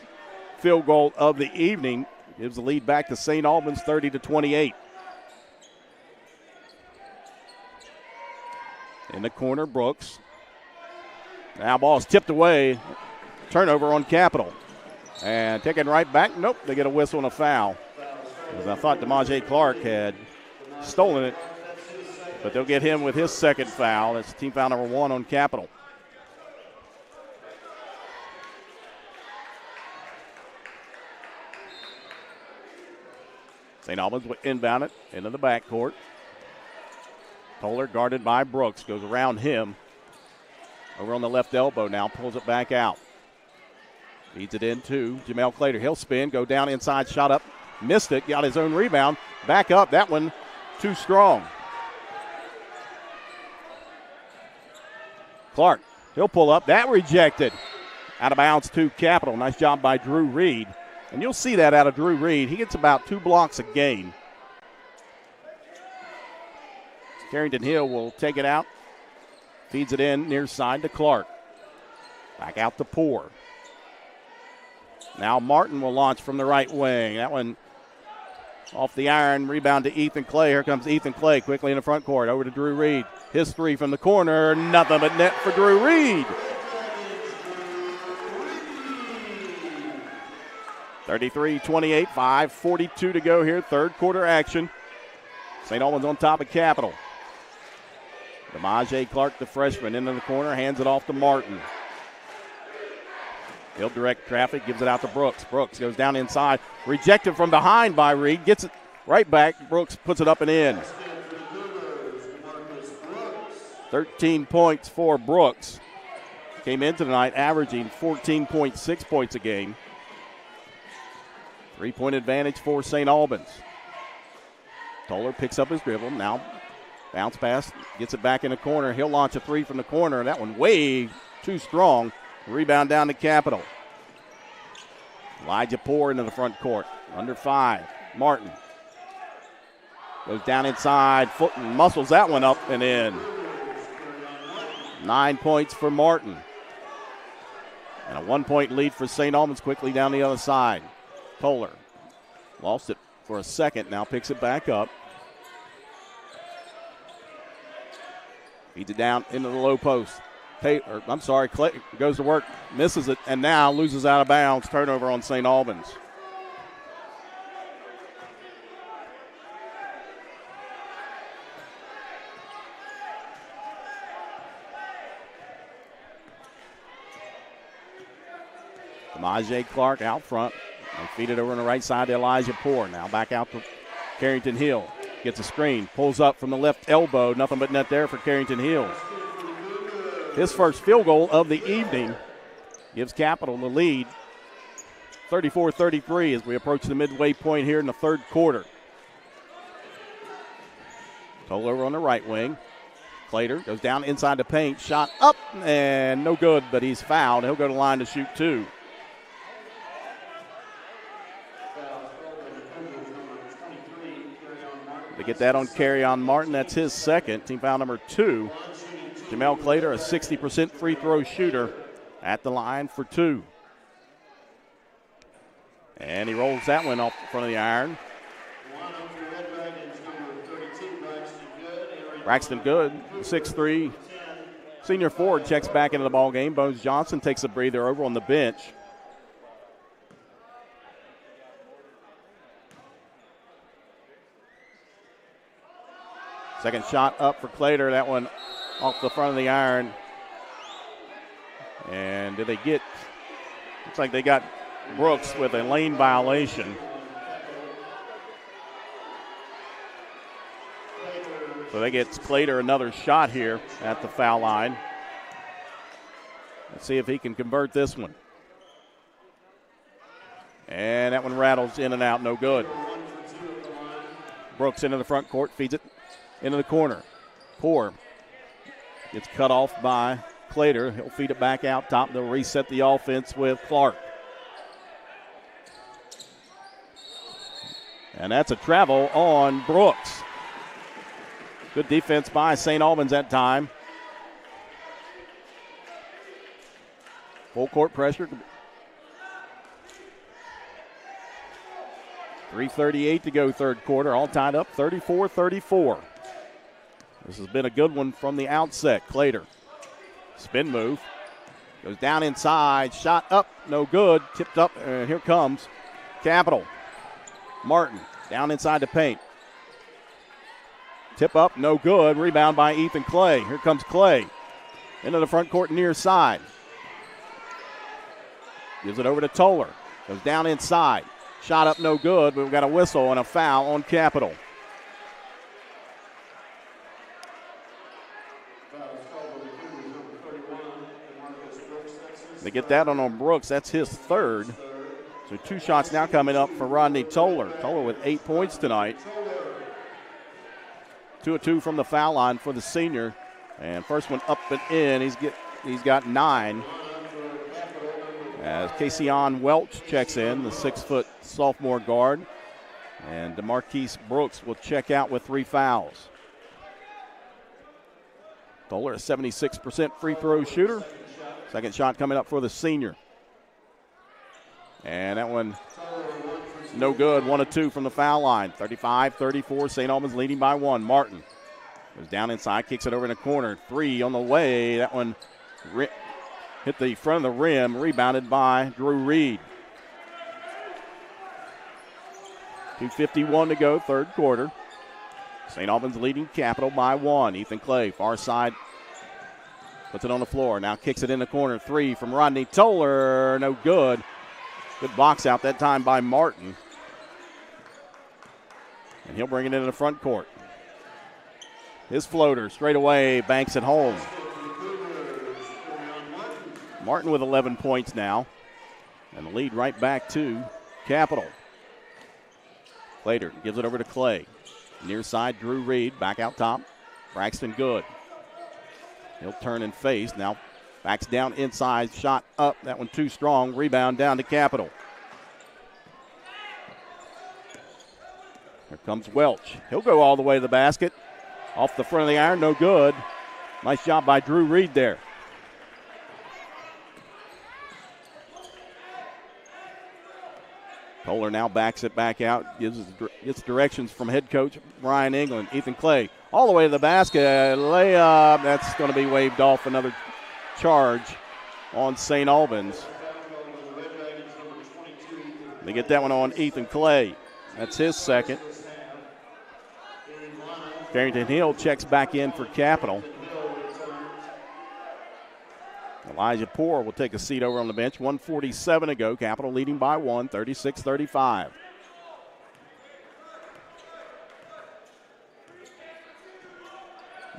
field goal of the evening gives the lead back to St. Albans, 30-28. In the corner, Brooks. Now ball's tipped away. Turnover on Capital. And taken right back. Nope, they get a whistle and a foul. Because I thought DeMaje Clark had stolen it. But they'll get him with his second foul. That's team foul number 1 on Capital. St. Albans will inbound it into the backcourt. Toller guarded by Brooks. Goes around him. Over on the left elbow now. Pulls it back out. Feeds it in to Jamel Clater. He'll spin. Go down inside. Shot up. Missed it. Got his own rebound. Back up. That one too strong. Clark. He'll pull up. That rejected. Out of bounds to Capital. Nice job by Drew Reed. And you'll see that out of Drew Reed. He gets about 2 blocks a game. Carrington Hill will take it out. Feeds it in near side to Clark. Back out to Poore. Now Martin will launch from the right wing. That one off the iron. Rebound to Ethan Clay. Here comes Ethan Clay quickly in the front court. Over to Drew Reed. His three from the corner. Nothing but net for Drew Reed. 33-28, 5:42 to go here. Third quarter action. St. Albans on top of Capital. DeMaje Clark, the freshman, into the corner, hands it off to Martin. He'll direct traffic, gives it out to Brooks. Brooks goes down inside, rejected from behind by Reed, gets it right back. Brooks puts it up and in. 13 points for Brooks. Came into tonight averaging 14.6 points a game. 3-point advantage for St. Albans. Toller picks up his dribble. Now bounce pass, gets it back in the corner. He'll launch a three from the corner. That one way too strong. Rebound down to Capital. Elijah Poore into the front court. Under 5. Martin goes down inside. Foot and muscles that one up and in. 9 points for Martin. And a 1-point lead for St. Albans quickly down the other side. Toller lost it for a second. Now picks it back up. Feeds it down into the low post. Clay goes to work, misses it, and now loses out of bounds. Turnover on St. Albans. Demaje Clark out front. They feed it over on the right side to Elijah Poore. Now back out to Carrington Hill. Gets a screen. Pulls up from the left elbow. Nothing but net there for Carrington Hill. His first field goal of the evening gives Capital the lead. 34-33 as we approach the midway point here in the third quarter. Toll over on the right wing. Clater goes down inside the paint. Shot up and no good, but he's fouled. He'll go to the line to shoot two. To get that on Carry-On Martin, that's his second. Team foul number 2. Jamel Clater, a 60% free throw shooter at the line for 2. And he rolls that one off the front of the iron. Braxton Good, 6'3", senior forward, checks back into the ball game. Bones Johnson takes a breather over on the bench. Second shot up for Clater. That one off the front of the iron. And did they get, looks like they got Brooks with a lane violation. So they get Clater another shot here at the foul line. Let's see if he can convert this one. And that one rattles in and out, no good. Brooks into the front court, feeds it into the corner. Poore gets cut off by Clater. He'll feed it back out top. They'll reset the offense with Clark. And that's a travel on Brooks. Good defense by St. Albans that time. Full court pressure. 3:38 to go third quarter. All tied up 34-34. This has been a good one from the outset. Clater. Spin move. Goes down inside. Shot up. No good. Tipped up. And here comes Capital. Martin down inside the paint. Tip up, no good. Rebound by Ethan Clay. Here comes Clay. Into the front court near side. Gives it over to Toller. Goes down inside. Shot up, no good, but we've got a whistle and a foul on Capital. They get that on Brooks. That's his third. So 2 shots now coming up for Rodney Toller. Toller with 8 points tonight. 2 of 2 from the foul line for the senior. And first one up and in. He's got 9. As Caseyon Welch checks in, the 6-foot sophomore guard. And DeMarquise Brooks will check out with 3 fouls. Toller, a 76% free throw shooter. Second shot coming up for the senior. And that one no good. 1 of 2 from the foul line. 35-34. St. Albans leading by 1. Martin goes down inside, kicks it over in the corner. 3 on the way. That one hit the front of the rim, rebounded by Drew Reed. 2:51 to go, third quarter. St. Albans leading Capital by 1. Ethan Clay, far side, puts it on the floor. Now kicks it in the corner. 3 from Rodney Toller. No good. Good box out that time by Martin. And he'll bring it into the front court. His floater straight away, banks it home. Martin with 11 points now. And the lead right back to Capital. Clater gives it over to Clay. Near side, Drew Reed, back out top. Braxton Good. He'll turn and face. Now backs down inside, shot up. That one too strong. Rebound down to Capital. Here comes Welch. He'll go all the way to the basket. Off the front of the iron, no good. Nice job by Drew Reed there. Toller now backs it back out, gets directions from head coach Brian England. Ethan Clay all the way to the basket. Layup, that's going to be waved off. Another charge on St. Albans. They get that one on Ethan Clay. That's his second. Carrington Hill checks back in for Capital. Elijah Poore will take a seat over on the bench. 1:47 to go. Capital leading by 1, 36-35.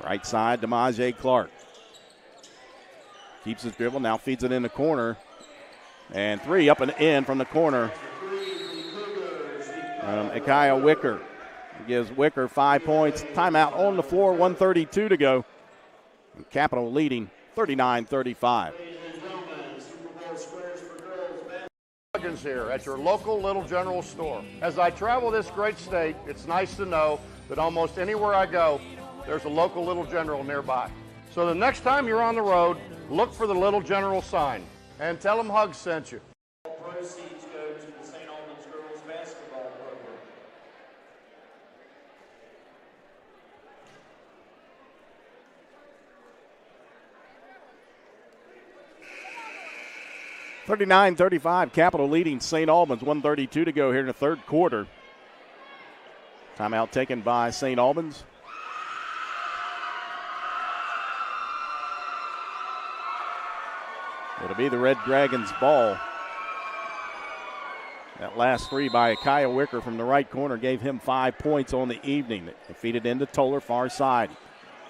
Right side, DeMaje Clark. Keeps his dribble, now feeds it in the corner. And three up and in from the corner. Ikaya Wicker gives Wicker 5 points. Timeout on the floor, 1:32 to go. Capital leading 39-35. Here at your local Little General store. As I travel this great state, it's nice to know that almost anywhere I go, there's a local Little General nearby. So the next time you're on the road, look for the Little General sign and tell them Hugs sent you. All proceeds go to the St. Albans girls basketball program. 39-35, Capital leading St. Albans. 1:32 to go here in the third quarter. Timeout taken by St. Albans. It'll be the Red Dragons' ball. That last three by Kaya Wicker from the right corner gave him 5 points on the evening. They feed it into Toller, far side.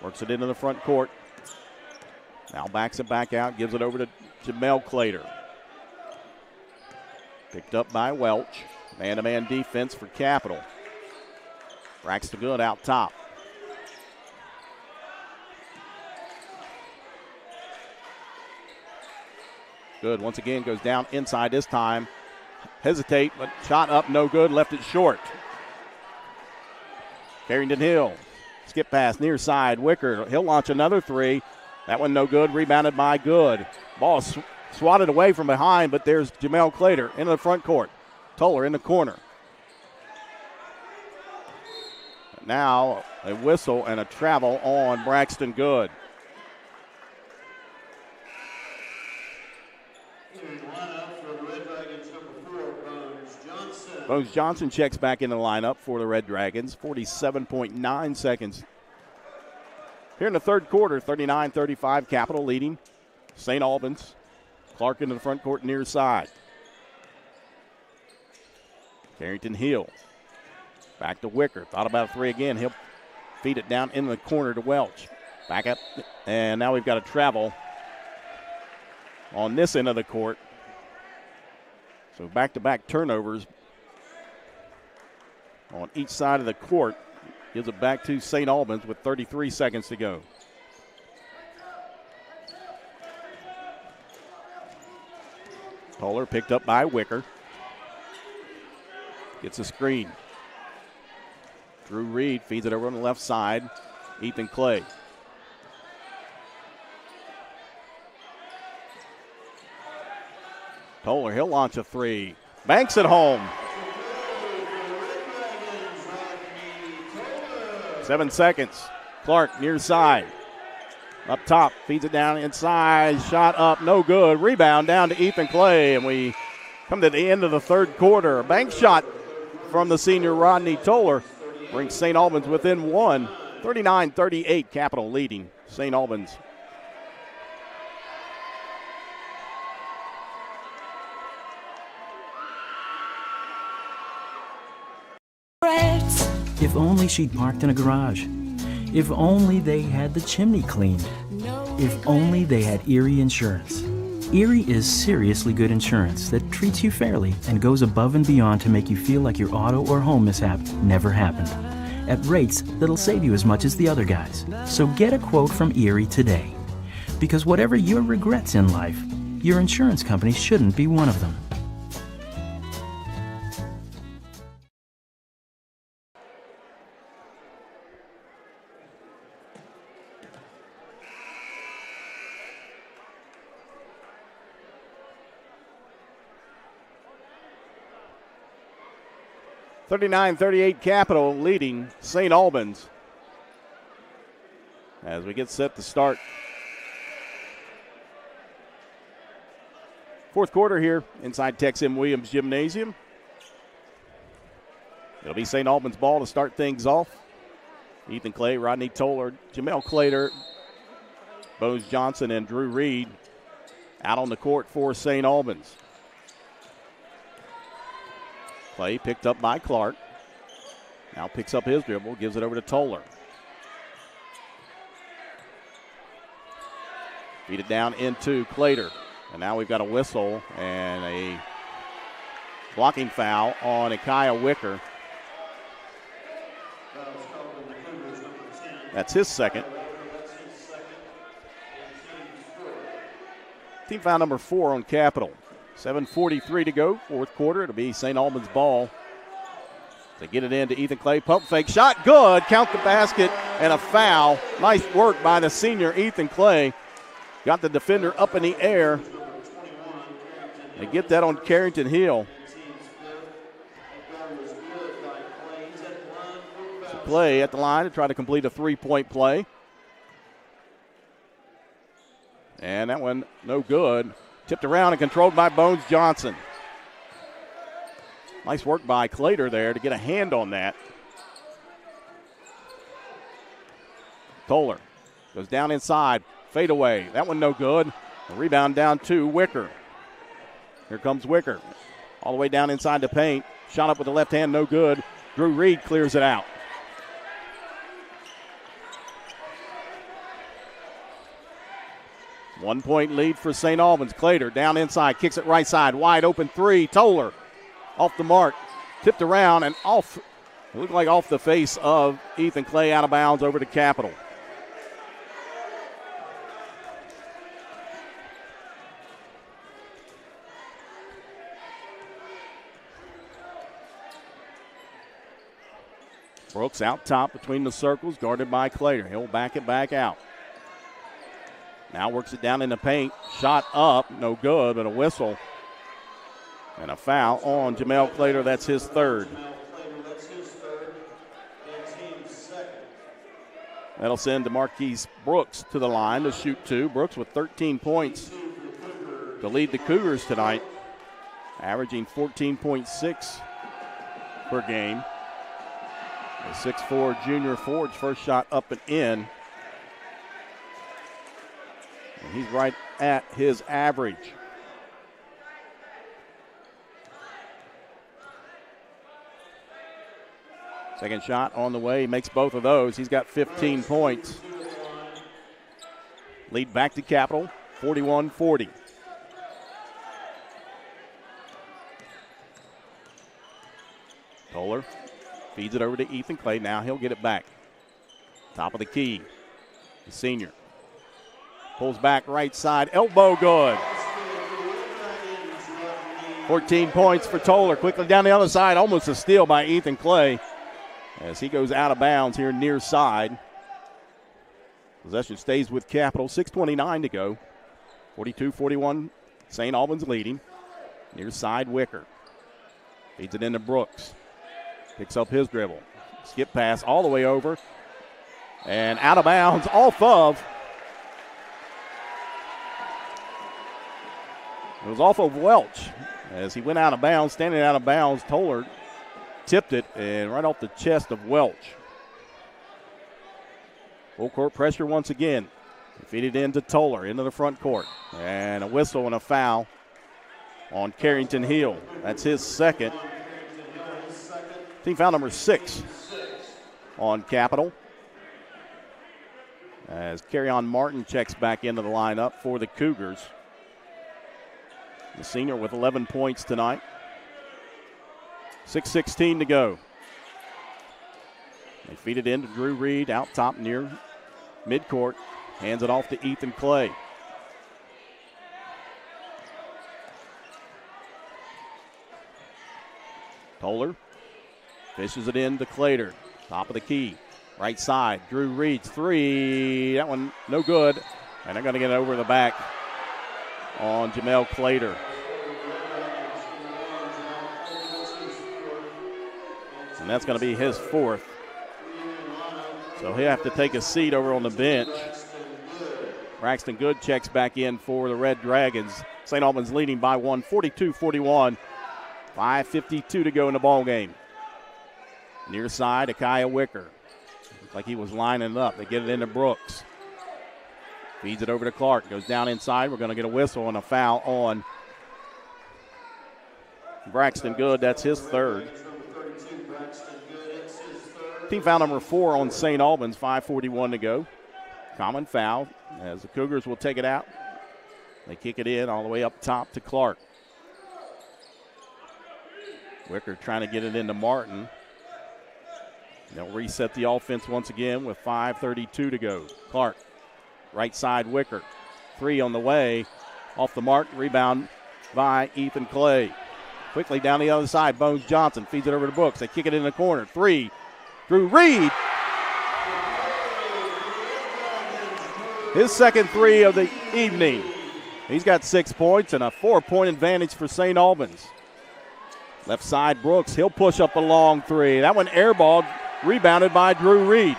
Works it into the front court. Now backs it back out, gives it over to Jamel Clater. Picked up by Welch. Man-to-man defense for Capital. Racks the good out top. Good, once again, goes down inside this time. Hesitate, but shot up, no good, left it short. Carrington Hill, skip pass, near side, Wicker. He'll launch another three. That one no good, rebounded by Good. Ball swatted away from behind, but there's Jamel Clater into the front court. Toller in the corner. Now a whistle and a travel on Braxton Good. Bones Johnson checks back in the lineup for the Red Dragons. 47.9 seconds. Here in the third quarter, 39-35, Capital leading St. Albans. Clark into the front court near side. Carrington Hill. Back to Wicker. Thought about a three again. He'll feed it down in the corner to Welch. Back up. And now we've got a travel on this end of the court. So back-to-back turnovers on each side of the court. Gives it back to St. Albans with 33 seconds to go. Toller picked up by Wicker. Gets a screen. Drew Reed feeds it over on the left side. Ethan Clay. Toller, he'll launch a three. Banks it home. 7 seconds. Clark near side. Up top, feeds it down inside. Shot up, no good. Rebound down to Ethan Clay, and we come to the end of the third quarter. A bank shot from the senior Rodney Toller brings St. Albans within one. 39-38, Capital leading St. Albans. If only she'd parked in a garage. If only they had the chimney cleaned. If only they had Erie Insurance. Erie is seriously good insurance that treats you fairly and goes above and beyond to make you feel like your auto or home mishap never happened. At rates that'll save you as much as the other guys. So get a quote from Erie today. Because whatever your regrets in life, your insurance company shouldn't be one of them. (39-38) Capital leading St. Albans as we get set to start fourth quarter here inside Tex M. Williams Gymnasium. It'll be St. Albans ball to start things off. Ethan Clay, Rodney Toller, Jamel Clater, Bones Johnson, and Drew Reed Out on the court for St. Albans. Play picked up by Clark. Now picks up his dribble, gives it over to Toller. Feed it down into Clater. And now we've got a whistle and a blocking foul on Akia Wicker. That's his second. Team foul number 4 on Capital. 7:43 to go, fourth quarter. It'll be St. Albans ball. They get it into Ethan Clay. Pump fake shot. Good. Count the basket and a foul. Nice work by the senior Ethan Clay. Got the defender up in the air. They get that on Carrington Hill. So Clay at the line to try to complete a three-point play. And that one no good. Tipped around and controlled by Bones Johnson. Nice work by Clater there to get a hand on that. Toller goes down inside. Fade away. That one no good. A rebound down to Wicker. Here comes Wicker. All the way down inside the paint. Shot up with the left hand, no good. Drew Reed clears it out. One-point lead for St. Albans. Clater down inside, kicks it right side. Wide open three. Toller off the mark. Tipped around and off. It looked like off the face of Ethan Clay, out of bounds over to Capital. Brooks out top between the circles, guarded by Clater. He'll back it back out. Now works it down in the paint. Shot up, no good, but a whistle. And a foul on Jamel Clater. That's his third. That'll send DeMarquise Brooks to the line to shoot two. Brooks with 13 points to lead the Cougars tonight, averaging 14.6 per game. The 6'4 junior forward's first shot up and in. And he's right at his average. Second shot on the way. He makes both of those. He's got 15 points. Lead back to Capital, 41-40. Toller feeds it over to Ethan Clay. Now he'll get it back. Top of the key. The senior. Pulls back right side. Elbow good. 14 points for Toller. Quickly down the other side. Almost a steal by Ethan Clay as he goes out of bounds here near side. Possession stays with Capital. 6:29 to go. 42-41. St. Albans leading. Near side Wicker. Feeds it into Brooks. Picks up his dribble. Skip pass all the way over. And out of bounds off of. It was off of Welch as he went out of bounds, standing out of bounds. Toller tipped it and right off the chest of Welch. Full court pressure once again. Feed it into Toller into the front court. And a whistle and a foul on Carrington Hill. That's his second. Team foul number 6 on Capital. As Kerryon Martin checks back into the lineup for the Cougars. The senior with 11 points tonight. 6:16 to go. They feed it into Drew Reed out top near midcourt. Hands it off to Ethan Clay. Toller fishes it in to Clater. Top of the key. Right side. Drew Reed's three. That one no good. And they're going to get it over the back on Jamel Clater. And that's going to be his fourth. So he'll have to take a seat over on the bench. Braxton Good checks back in for the Red Dragons. St. Albans leading by one, 42-41. 5:52 to go in the ball game. Near side, Akia Wicker. Looks like he was lining up. They get it into Brooks. Feeds it over to Clark. Goes down inside. We're going to get a whistle and a foul on Braxton Good. That's his third. Team foul number 4 on St. Albans. 5:41 to go. Common foul as the Cougars will take it out. They kick it in all the way up top to Clark. Wicker trying to get it into Martin. They'll reset the offense once again with 5:32 to go. Clark, right side Wicker. 3 on the way. Off the mark, rebound by Ethan Clay. Quickly down the other side, Bones Johnson feeds it over to Brooks. They kick it in the corner. 3, Drew Reed. His second 3 of the evening. He's got 6 points and a 4-point advantage for St. Albans. Left side, Brooks. He'll push up a long 3. That one airballed, rebounded by Drew Reed.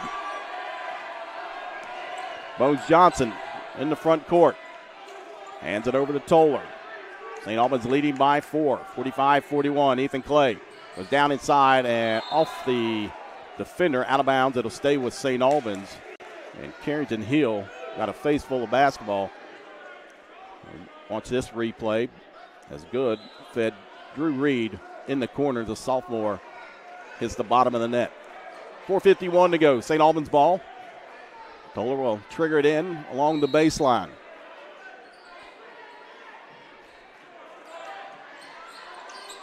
Bones Johnson in the front court. Hands it over to Toller. St. Albans leading by 4, 45-41. Ethan Clay goes down inside and off the defender, out of bounds. It'll stay with St. Albans. And Carrington Hill got a face full of basketball. Watch this replay. As Good fed Drew Reed in the corner. The sophomore hits the bottom of the net. 4:51 to go. St. Albans ball. Toller will trigger it in along the baseline.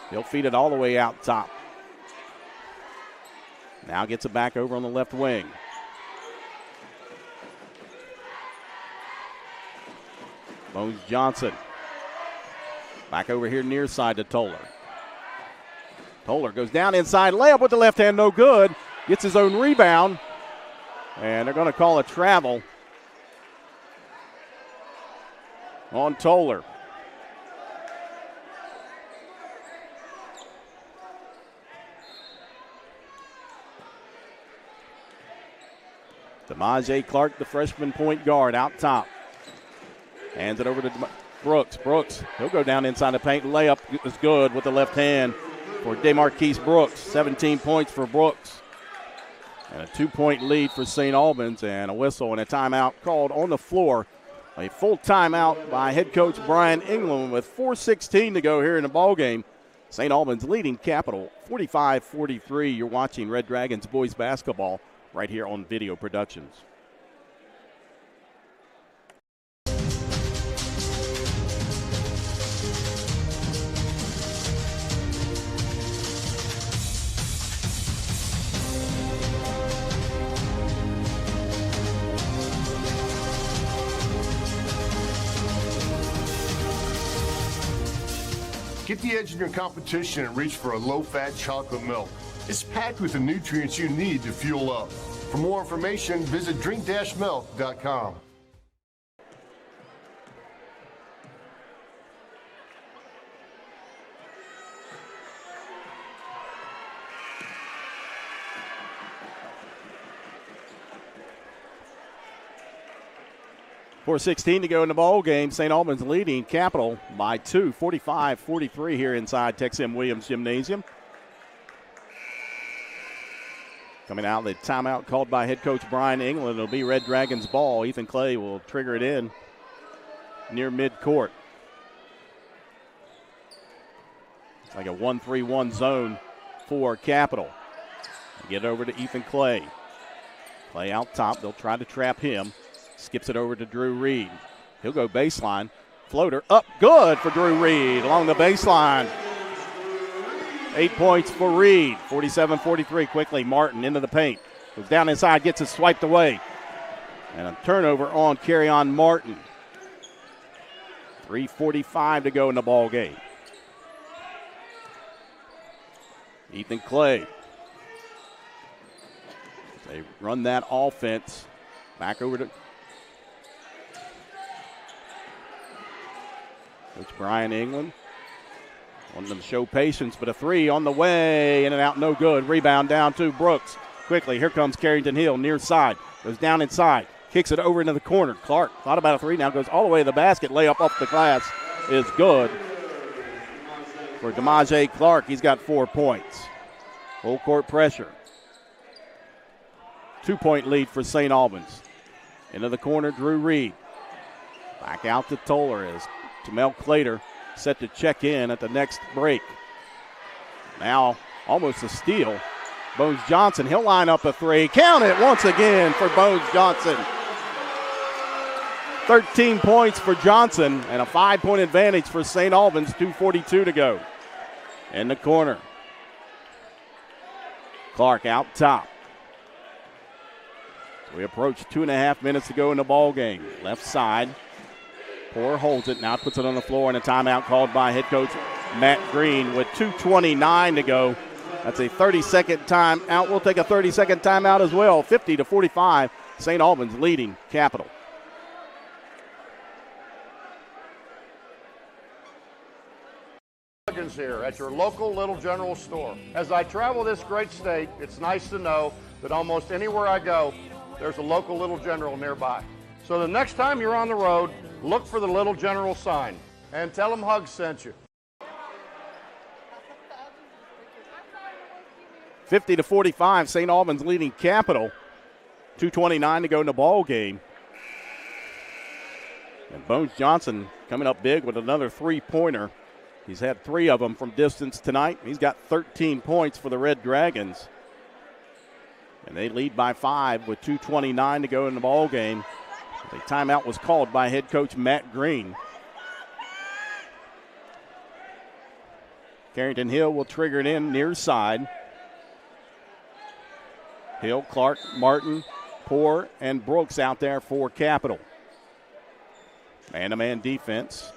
He'll feed it all the way out top. Now gets it back over on the left wing. Bones Johnson. Back over here near side to Toller. Toller goes down inside. Layup with the left hand, no good. Gets his own rebound. And they're going to call a travel on Toller. DeMaje Clark, the freshman point guard, out top. Hands it over to Brooks. Brooks, he'll go down inside the paint. Layup is good with the left hand for DeMarquise Brooks. 17 points for Brooks. And a 2-point lead for St. Albans, and a whistle and a timeout called on the floor. A full timeout by head coach Brian England with 4:16 to go here in the ballgame. St. Albans leading Capital 45-43. You're watching Red Dragons boys basketball right here on Video Productions. Get the edge in your competition and reach for a low-fat chocolate milk. It's packed with the nutrients you need to fuel up. For more information, visit drink-milk.com. .416 to go in the ball game. St. Albans leading Capital by 2, 45-43 here inside Tex M. Williams Gymnasium. Coming out, the timeout called by head coach Brian England. It'll be Red Dragons ball. Ethan Clay will trigger it in near midcourt. It's like a 1-3-1 zone for Capital. Get over to Ethan Clay. Clay out top. They'll try to trap him. Skips it over to Drew Reed. He'll go baseline. Floater up. Good for Drew Reed along the baseline. 8 points for Reed. 47-43. Quickly, Martin into the paint. Goes down inside, gets it swiped away. And a turnover on Carry-On Martin. 3:45 to go in the ball game. Ethan Clay. They run that offense. Back over to Coach Brian England. Wanted them to show patience, but a 3 on the way. In and out, no good. Rebound down to Brooks. Quickly, here comes Carrington Hill near side. Goes down inside. Kicks it over into the corner. Clark thought about a 3. Now goes all the way to the basket. Layup off the glass is good for DeMaje Clark. He's got 4 points. Full court pressure. 2-point lead for St. Albans. Into the corner, Drew Reed. Back out to Toller as Jamel Clater set to check in at the next break. Now almost a steal. Bones Johnson, he'll line up a three. Count it once again for Bones Johnson. 13 points for Johnson and a 5-point advantage for St. Albans, 2:42 to go. In the corner. Clark out top. We approach 2.5 minutes to go in the ball game. Left side. Poor holds it, now puts it on the floor, and a timeout called by head coach Matt Green with 2:29 to go. That's a 30-second timeout. We'll take a 30-second timeout as well. 50-45, St. Albans leading Capital. Here at your local Little General store. As I travel this great state, it's nice to know that almost anywhere I go, there's a local Little General nearby. So the next time you're on the road, look for the Little General sign and tell them Hugs sent you. 50-45, St. Albans leading Capital. 2:29 to go in the ball game. And Bones Johnson coming up big with another three-pointer. He's had 3 of them from distance tonight. He's got 13 points for the Red Dragons. And they lead by 5 with 2:29 to go in the ball game. The timeout was called by head coach Matt Green. Carrington Hill will trigger it in near side. Hill, Clark, Martin, Poor, and Brooks out there for Capital. Man-to-man defense.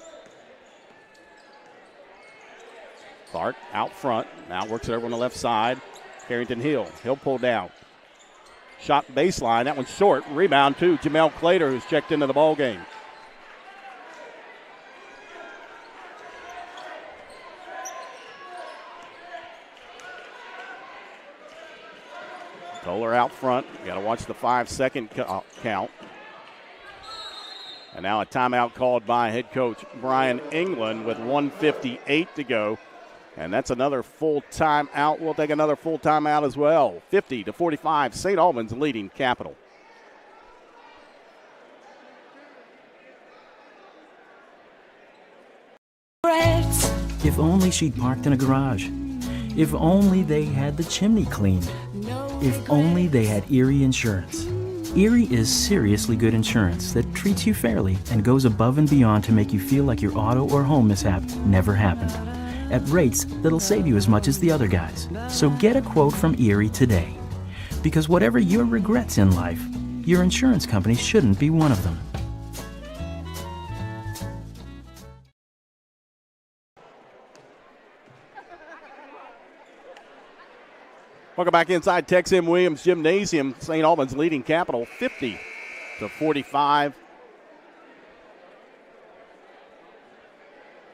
Clark out front. Now works it over on the left side. Carrington Hill. He'll pull down. Shot baseline. That one's short. Rebound to Jamel Clater, who's checked into the ball game. Toller out front. You got to watch the 5-second count. And now a timeout called by head coach Brian England with 1:58 to go. And that's another full timeout. We'll take another full timeout as well. 50-45, St. Albans leading Capital. If only she'd parked in a garage. If only they had the chimney cleaned. If only they had Erie Insurance. Erie is seriously good insurance that treats you fairly and goes above and beyond to make you feel like your auto or home mishap never happened, at rates that'll save you as much as the other guys. So get a quote from Erie today. Because whatever your regrets in life, your insurance company shouldn't be one of them. Welcome back inside Tex M. Williams Gymnasium. St. Albans leading Capital 50-45.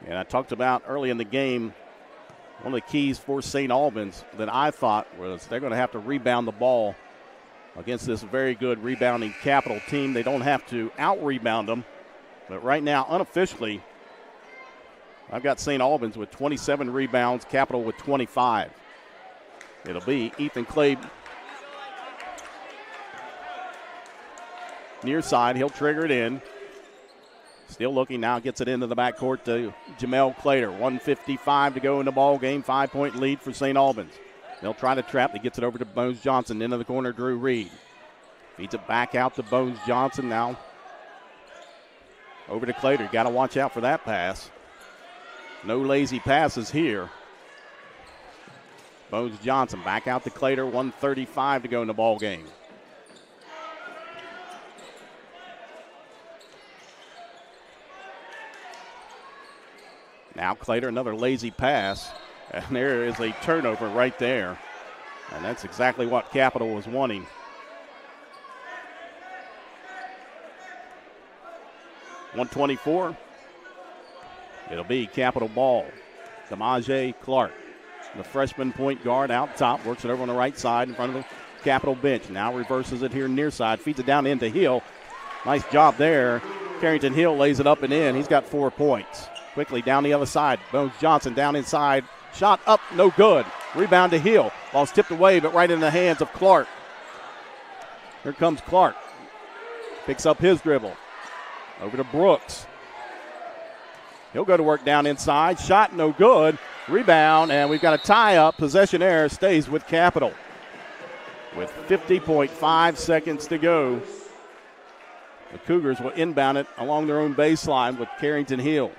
And I talked about early in the game, one of the keys for St. Albans that I thought was they're going to have to rebound the ball against this very good rebounding Capital team. They don't have to out-rebound them. But right now, unofficially, I've got St. Albans with 27 rebounds, Capital with 25. It'll be Ethan Clay near side. He'll trigger it in. Still looking now, gets it into the backcourt to Jamel Clater. 1:55 to go in the ball game. 5-point lead for St. Albans. They'll try to trap. He gets it over to Bones Johnson. Into the corner, Drew Reed. Feeds it back out to Bones Johnson now. Over to Clater. Got to watch out for that pass. No lazy passes here. Bones Johnson back out to Clater. 1:35 to go in the ball game. Now Clater, another lazy pass. And there is a turnover right there. And that's exactly what Capital was wanting. .124. It'll be Capital ball. Damaje Clark, the freshman point guard out top, works it over on the right side in front of the Capital bench. Now reverses it here near side, feeds it down into Hill. Nice job there. Carrington Hill lays it up and in. He's got 4 points. Quickly down the other side. Bones Johnson down inside. Shot up, no good. Rebound to Hill. Ball's tipped away, but right in the hands of Clark. Here comes Clark. Picks up his dribble. Over to Brooks. He'll go to work down inside. Shot no good. Rebound, and we've got a tie-up. Possession error stays with Capital. With 50.5 seconds to go, the Cougars will inbound it along their own baseline with Carrington Hill.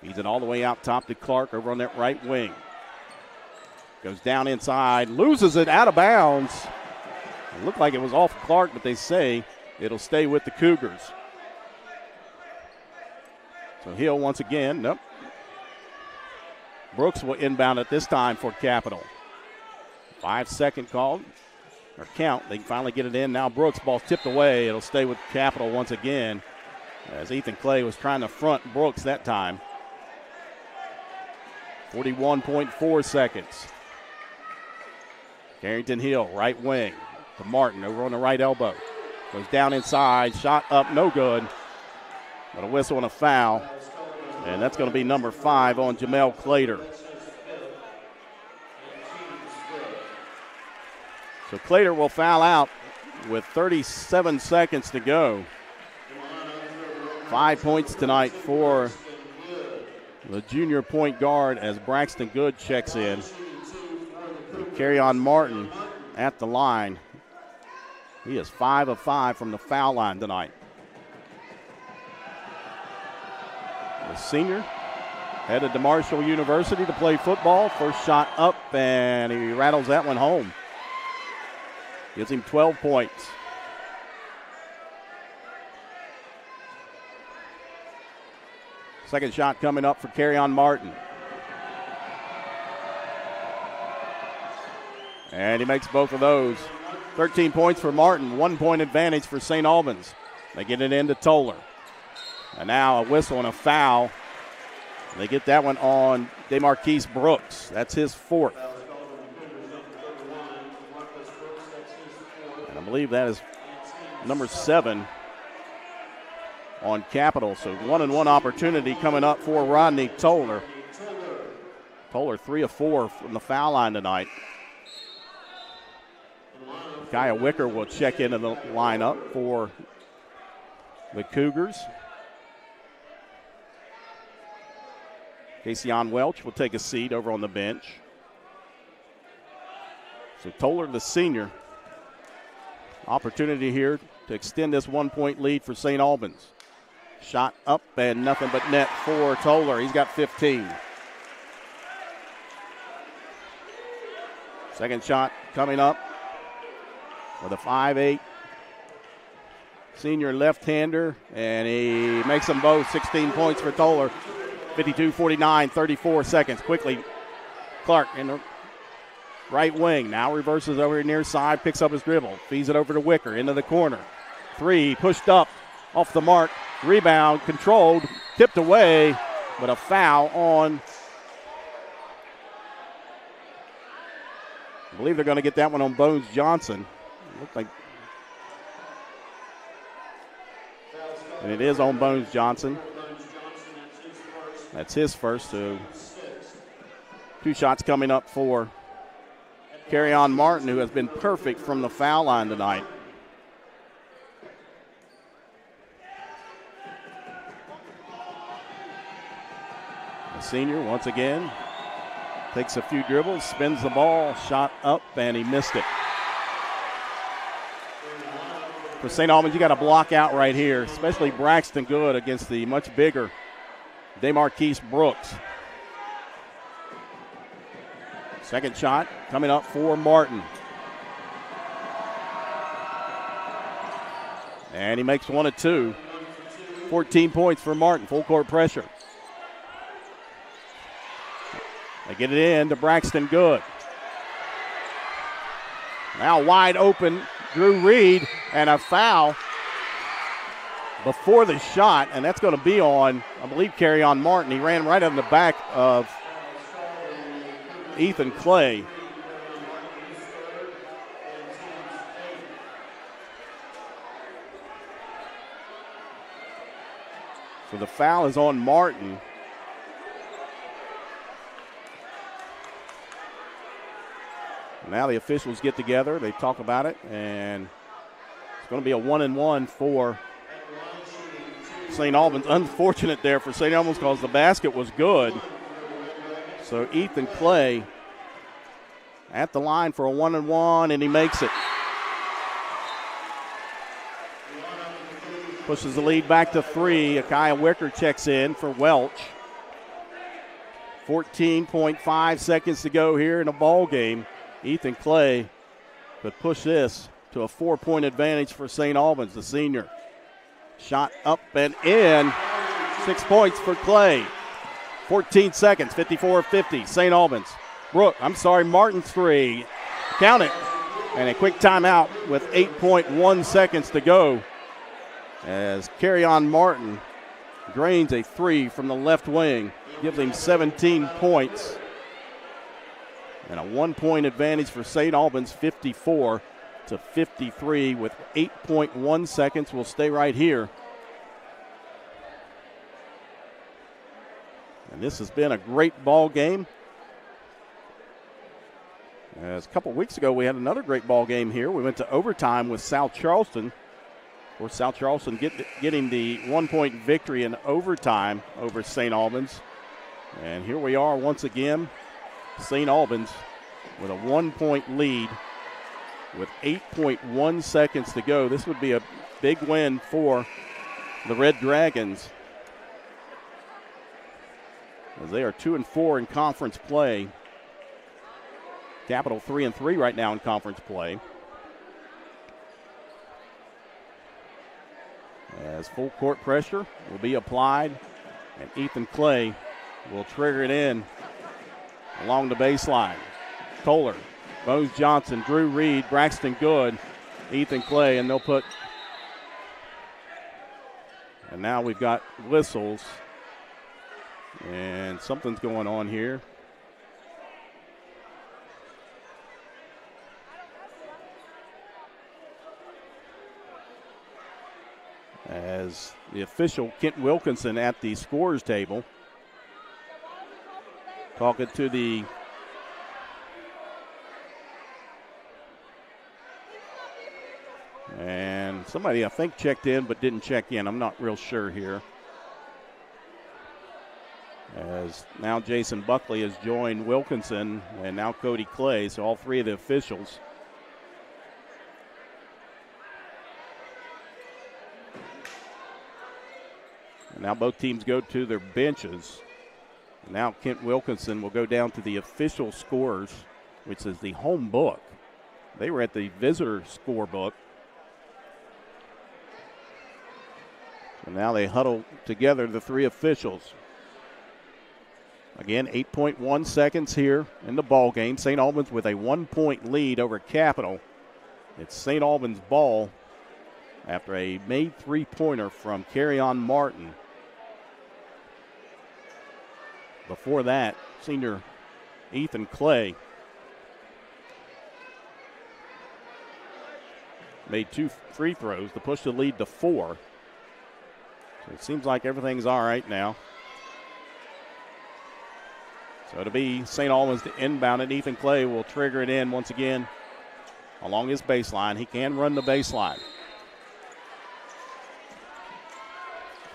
Feeds it all the way out top to Clark over on that right wing. Goes down inside, loses it out of bounds. It looked like it was off Clark, but they say it'll stay with the Cougars. So Hill once again, nope. Brooks will inbound it this time for Capital. 5-second call, or count. They can finally get it in. Now Brooks, ball tipped away. It'll stay with Capital once again, as Ethan Clay was trying to front Brooks that time. 41.4 seconds. Carrington Hill, right wing to Martin over on the right elbow. Goes down inside, shot up, no good. But a whistle and a foul. And that's going to be number 5 on Jamel Clater. So Clater will foul out with 37 seconds to go. 5 points tonight for the junior point guard as Braxton Good checks in. Kerryon Martin at the line. He is 5 of 5 from the foul line tonight. The senior headed to Marshall University to play football. First shot up, and he rattles that one home. Gives him 12 points. Second shot coming up for Kerryon Martin. And he makes both of those. 13 points for Martin, 1 point advantage for St. Albans. They get it into Toller. And now a whistle and a foul. They get that one on DeMarquise Brooks. That's his 4th. And I believe that is number 7 on Capital. So 1-and-1 opportunity coming up for Rodney Toller. Toller 3 of 4 from the foul line tonight. Kaya Wicker will check into the lineup for the Cougars. Caseyon Welch will take a seat over on the bench. So Toller, the senior, opportunity here to extend this 1-point lead for St. Albans. Shot up and nothing but net for Toller. He's got 15. Second shot coming up with a 5'8" senior left-hander, and he makes them both. 16 points for Toller. 52-49, 34 seconds. Quickly, Clark in the right wing. Now reverses over near side, picks up his dribble. Feeds it over to Wicker into the corner. 3, pushed up, off the mark. Rebound, controlled, tipped away, but a foul on. I believe they're going to get that one on Bones Johnson. Looks like. And it is on Bones Johnson. That's his first. So 2 shots coming up for Kerryon Martin, who has been perfect from the foul line tonight. The senior, once again, takes a few dribbles, spins the ball, shot up, and he missed it. For St. Albans, you got to block out right here, especially Braxton Good against the much bigger DeMarquise Brooks. Second shot coming up for Martin. And he makes 1 of 2. 14 points for Martin, full court pressure. They get it in to Braxton Good. Now wide open, Drew Reed, and a foul before the shot, and that's going to be on, I believe, Kerryon Martin. He ran right on the back of Ethan Clay. So the foul is on Martin. Now the officials get together. They talk about it, and It's going to be a 1-and-1 for St. Albans. Unfortunate there for St. Albans because the basket was good. So Ethan Clay at the line for a 1-and-1, and he makes it. Pushes the lead back to 3. Akia Wicker checks in for Welch. 14.5 seconds to go here in the ball game. Ethan Clay could push this to a 4-point advantage for St. Albans, the senior. Shot up and in. 6 points for Clay. 14 seconds, 54-50, St. Albans. Martin's 3. Count it. And a quick timeout with 8.1 seconds to go as Carry-On Martin drains a 3 from the left wing. Gives him 17 points. And a 1-point advantage for St. Albans, 54-53 with 8.1 seconds. We'll stay right here. And this has been a great ball game. As a couple weeks ago, we had another great ball game here. We went to overtime with South Charleston. Of course, South Charleston getting the 1-point victory in overtime over St. Albans. And here we are once again, St. Albans with a 1-point lead with 8.1 seconds to go. This would be a big win for the Red Dragons, as they are 2-4 in conference play. Capital 3-3 right now in conference play. As full court pressure will be applied, and Ethan Clay will trigger it in along the baseline. Kohler, Bones Johnson, Drew Reed, Braxton Good, Ethan Clay, and they'll put. And now we've got whistles, and something's going on here. As the official, Kent Wilkinson, at the scorer's table, talking to the and somebody I think checked in but didn't check in. I'm not real sure here. As now Jason Buckley has joined Wilkinson and now Cody Clay, so all three of the officials. And now both teams go to their benches. Now Kent Wilkinson will go down to the official scores, which is the home book. They were at the visitor scorebook. So now they huddle together, the three officials. Again, 8.1 seconds here in the ball game. St. Albans with a 1-point lead over Capital. It's St. Albans ball after a made three-pointer from Carry-On Martin. Before that, senior Ethan Clay made 2 free throws to push the lead to 4. So it seems like everything's all right now. So it'll be St. Albans to inbound it. Ethan Clay will trigger it in once again along his baseline. He can run the baseline.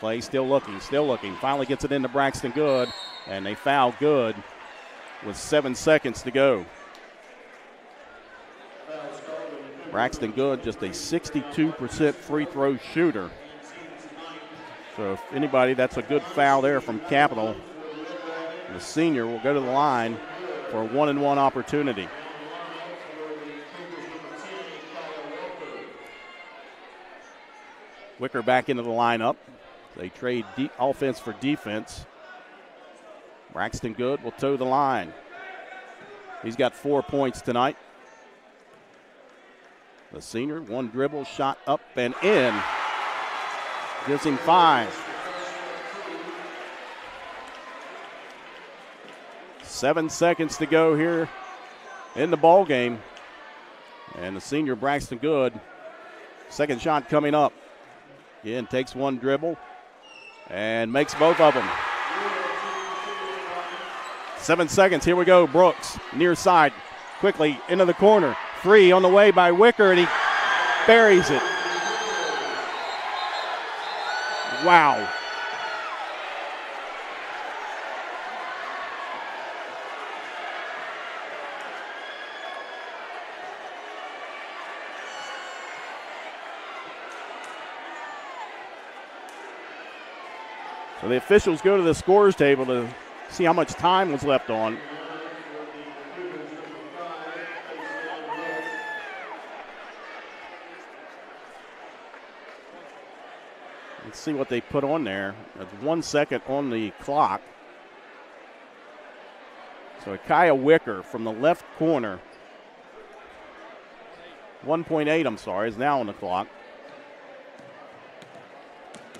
Clay still looking. Finally gets it into Braxton Good, and they foul Good with 7 seconds to go. Braxton Good, just a 62% free throw shooter. So if anybody, that's a good foul there from Capital. The senior will go to the line for a 1-and-1 opportunity. Wicker back into the lineup. They trade offense for defense. Braxton Good will toe the line. He's got 4 points tonight. The senior, 1 dribble, shot up and in. Gives him 5. 7 seconds to go here in the ball game. And the senior Braxton Good, second shot coming up. Again, takes 1 dribble and makes both of them. 7 seconds, here we go. Brooks, near side, quickly into the corner. 3 on the way by Wicker, and he buries it. Wow. So the officials go to the scores table to see how much time was left on. Let's see what they put on there. That's 1 second on the clock. So Kaya Wicker from the left corner, 1.8, I'm sorry, is now on the clock.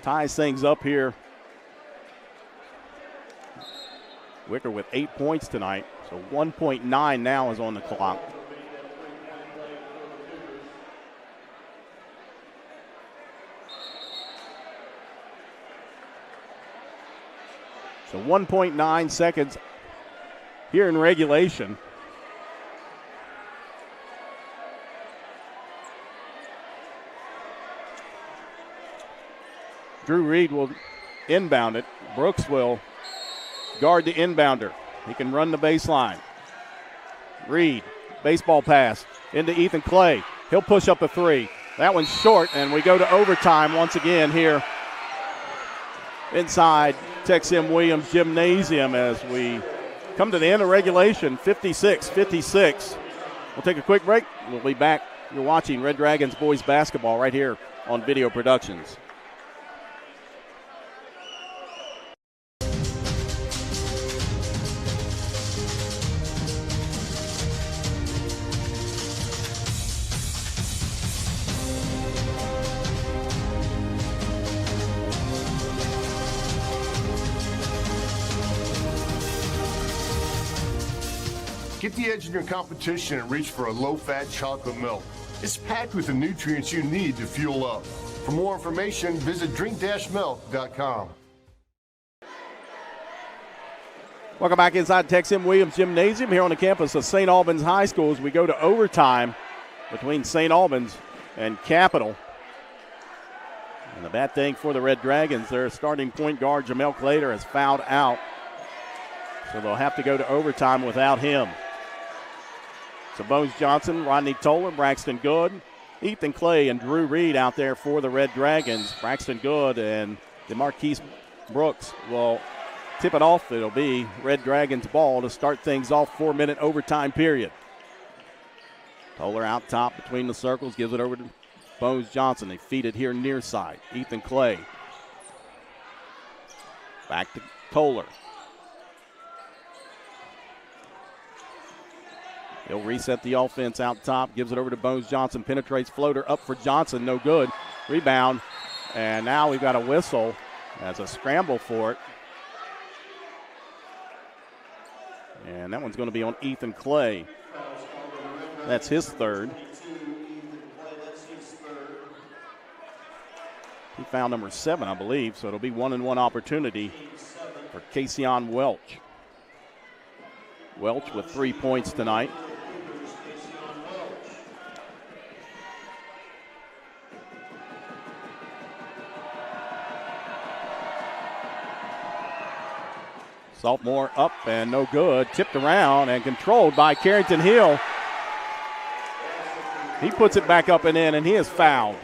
Ties things up here. Wicker with 8 points tonight, so 1.9 now is on the clock. So 1.9 seconds here in regulation. Drew Reed will inbound it. Brooks will guard the inbounder. He can run the baseline. Reed, baseball pass into Ethan Clay. He'll push up a three. That one's short, and we go to overtime once again here inside Tex M. Williams Gymnasium as we come to the end of regulation, 56-56. We'll take a quick break. We'll be back. You're watching Red Dragons boys basketball right here on Video Productions. Get the edge in your competition and reach for a low-fat chocolate milk. It's packed with the nutrients you need to fuel up. For more information, visit drink-milk.com. Welcome back inside Tex M. Williams Gymnasium here on the campus of St. Albans High School as we go to overtime between St. Albans and Capital. And the bad thing for the Red Dragons, their starting point guard, Jamel Clater, has fouled out. So they'll have to go to overtime without him. So Bones Johnson, Rodney Toller, Braxton Good, Ethan Clay, and Drew Reed out there for the Red Dragons. Braxton Good and DeMarquise Brooks will tip it off. It'll be Red Dragons ball to start things off. 4-minute overtime period. Toller out top between the circles, gives it over to Bones Johnson. They feed it here near side. Ethan Clay. Back to Toller. He'll reset the offense out top, gives it over to Bones Johnson, penetrates floater up for Johnson, no good. Rebound, and now we've got a whistle as a scramble for it. And that one's going to be on Ethan Clay. That's his third. He found number 7, I believe, so it'll be 1-and-1 opportunity for Kasion Welch. Welch with 3 points tonight. Sophomore up and no good. Tipped around and controlled by Carrington Hill. He puts it back up and in, and he is fouled.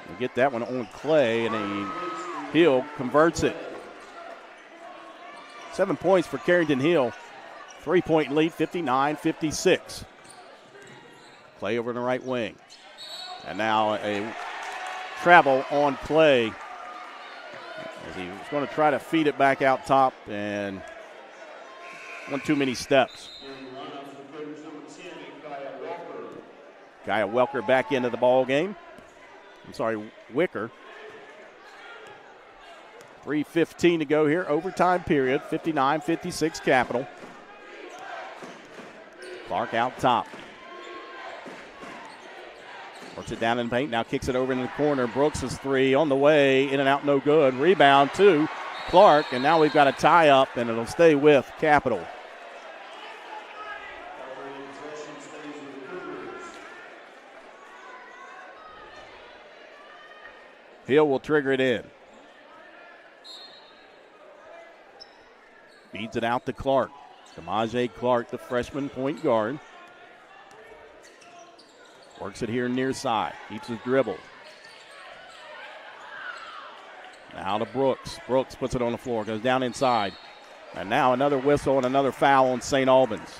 We get that one on Clay, and Hill converts it. 7 points for Carrington Hill. 3-point lead, 59-56. Clay over in the right wing. And now a travel on Clay as he was going to try to feed it back out top, and one too many steps. Kaya Welker back into the ball game. Wicker. 3:15 to go here, overtime period, 59-56 Capital. Clark out top. Works it down in the paint, now kicks it over in the corner. Brooks' three on the way, in and out, no good. Rebound, 2. Clark, and now we've got a tie-up, and it'll stay with Capital. Hill will trigger it in. Feeds it out to Clark. Kamaje Clark, the freshman point guard. Works it here near side. Keeps his dribble. Now to Brooks. Brooks puts it on the floor. Goes down inside. And now another whistle and another foul on St. Albans.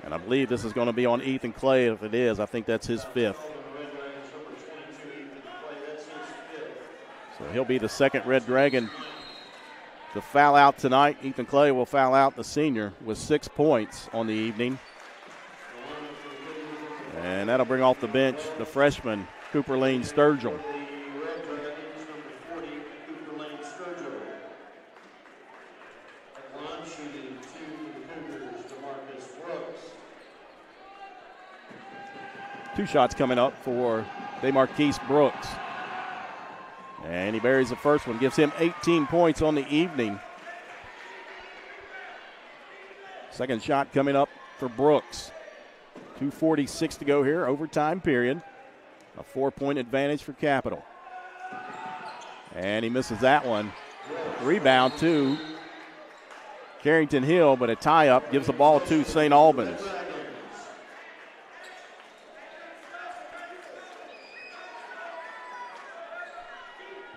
And I believe this is going to be on Ethan Clay. If it is, I think that's his fifth. So he'll be the second Red Dragon to foul out tonight. Ethan Clay will foul out, the senior, with 6 points on the evening. And that'll bring off the bench the freshman, Cooper Lane Sturgill. Two shots coming up for DeMarquise Brooks. And he buries the first one, gives him 18 points on the evening. Second shot coming up for Brooks. 2:46 to go here, overtime period. A 4-point advantage for Capital. And he misses that one. Rebound to Carrington Hill, but a tie-up gives the ball to St. Albans.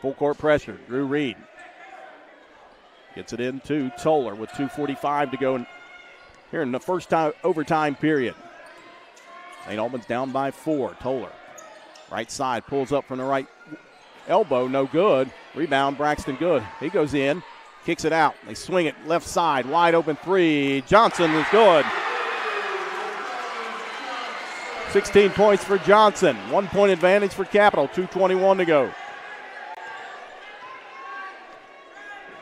Full court pressure. Drew Reed gets it into Toller with 2:45 to go here in the first time overtime period. St. Albans down by 4. Toller, right side, pulls up from the right elbow, no good. Rebound, Braxton Good. He goes in, kicks it out. They swing it left side, wide open three. Johnson is good. 16 points for Johnson. 1 point advantage for Capital. 2:21 to go.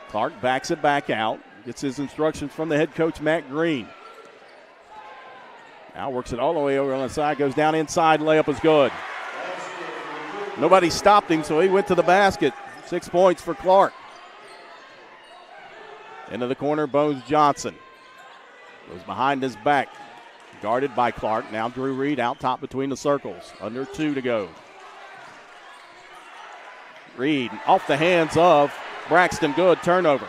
Clark backs it back out. Gets his instructions from the head coach, Matt Green. Now works it all the way over on the side. Goes down inside. Layup is good. Nobody stopped him, so he went to the basket. 6 points for Clark. Into the corner, Bones Johnson. Goes behind his back. Guarded by Clark. Now Drew Reed out top between the circles. Under 2 to go. Reed off the hands of Braxton Good. Turnover.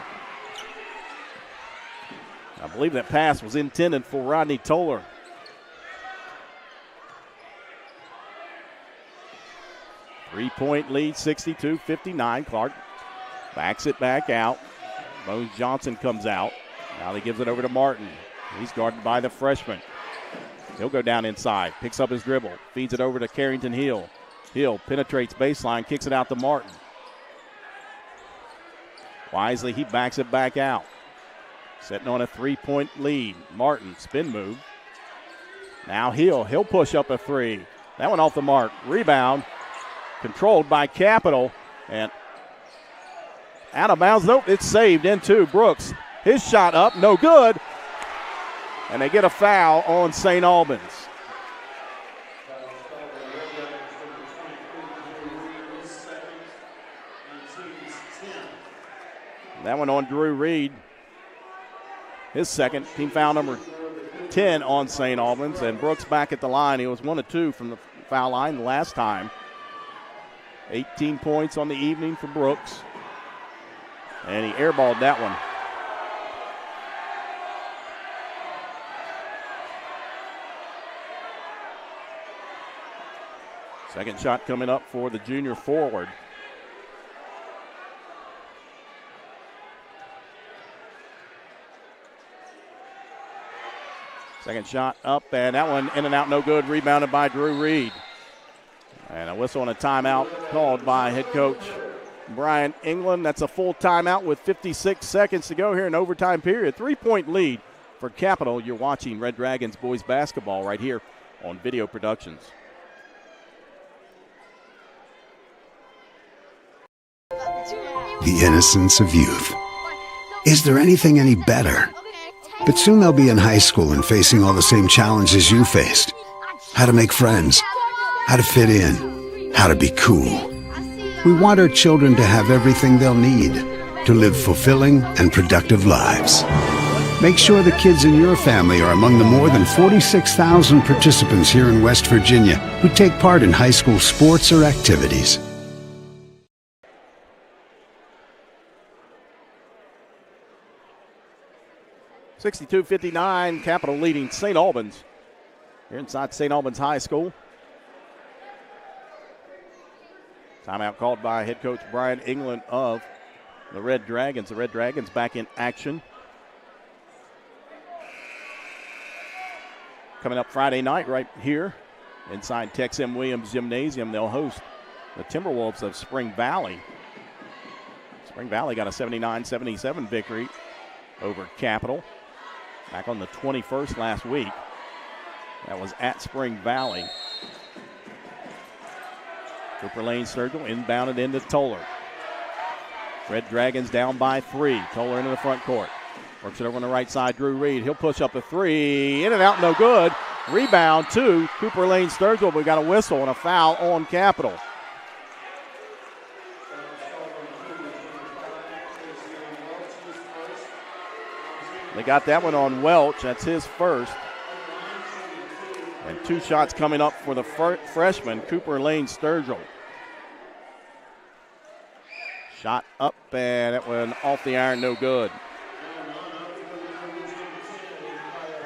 I believe that pass was intended for Rodney Toller. Three-point lead, 62-59. Clark backs it back out. Bones Johnson comes out. Now he gives it over to Martin. He's guarded by the freshman. He'll go down inside, picks up his dribble, feeds it over to Carrington Hill. Hill penetrates baseline, kicks it out to Martin. Wisely, he backs it back out. Sitting on a 3-point lead. Martin, spin move. Now he'll push up a three. That one off the mark. Rebound. Controlled by Capital, and out of bounds. Nope, it's saved into Brooks. His shot up, no good, and they get a foul on St. Albans. That one on Drew Reed. His second, team foul number 10 on St. Albans, and Brooks back at the line. He was 1 of 2 from the foul line the last time. 18 points on the evening for Brooks. And he airballed that one. Second shot coming up for the junior forward. Second shot up, and that one in and out, no good. Rebounded by Drew Reed. And a whistle and a timeout called by head coach Brian England. That's a full timeout with 56 seconds to go here in overtime period. 3-point lead for Capital. You're watching Red Dragons boys basketball right here on Video Productions. The innocence of youth. Is there anything any better? But soon they'll be in high school and facing all the same challenges you faced. How to make friends. How to fit in. How to be cool. We want our children to have everything they'll need to live fulfilling and productive lives. Make sure the kids in your family are among the more than 46,000 participants here in West Virginia who take part in high school sports or activities. (62-59), Capital leading St. Albans here inside St. Albans High School. Timeout called by head coach Brian England of the Red Dragons. The Red Dragons back in action. Coming up Friday night right here inside Tex M. Williams Gymnasium, they'll host the Timberwolves of Spring Valley. Spring Valley got a 79-77 victory over Capital back on the 21st last week. That was at Spring Valley. Cooper Lane Sturgill inbounded into Toller. Red Dragons down by 3. Toller into the front court. Works it over on the right side, Drew Reed. He'll push up a 3. In and out, no good. Rebound to Cooper Lane Sturgill. We got a whistle and a foul on Capital. They got that one on Welch. That's his first. And 2 shots coming up for the freshman, Cooper Lane Sturgill. Shot up, and that one off the iron, no good.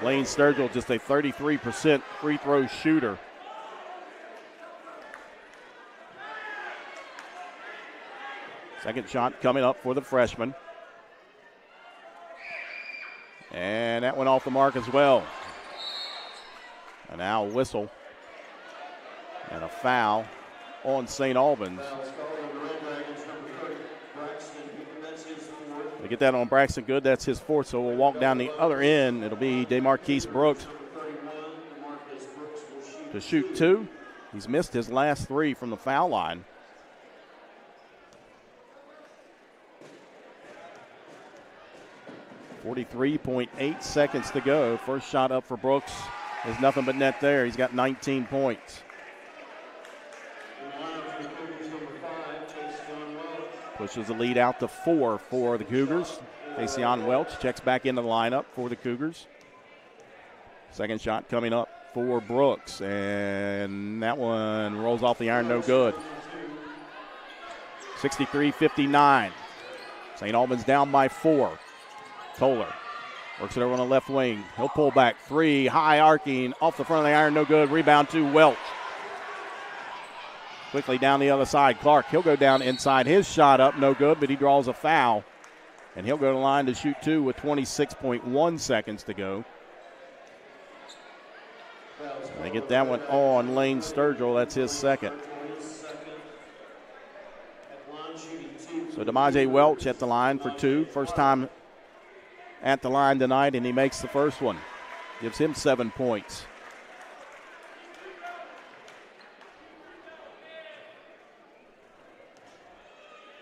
Lane Sturgill, just a 33% free throw shooter. Second shot coming up for the freshman. And that went off the mark as well. And now a whistle and a foul on St. Albans. They get that on Braxton Good. That's his 4th, so we'll walk down the other end. It'll be DeMarquise Brooks to shoot 2. He's missed his last 3 from the foul line. .8 seconds to go. First shot up for Brooks. There's nothing but net there. He's got 19 points. Pushes the lead out to 4 for the Cougars. Dacian Welch checks back into the lineup for the Cougars. Second shot coming up for Brooks, and that one rolls off the iron, no good. 63-59. St. Albans down by 4. Toller works it over on the left wing. He'll pull back 3, high arcing, off the front of the iron, no good. Rebound to Welch. Quickly down the other side, Clark, he'll go down inside. His shot up, no good, but he draws a foul. And he'll go to the line to shoot 2 with 26.1 seconds to go. And they get that one on Lane Sturgill. That's his second. So DeMaje Welch at the line for 2. First time at the line tonight, and he makes the first one. Gives him 7 points.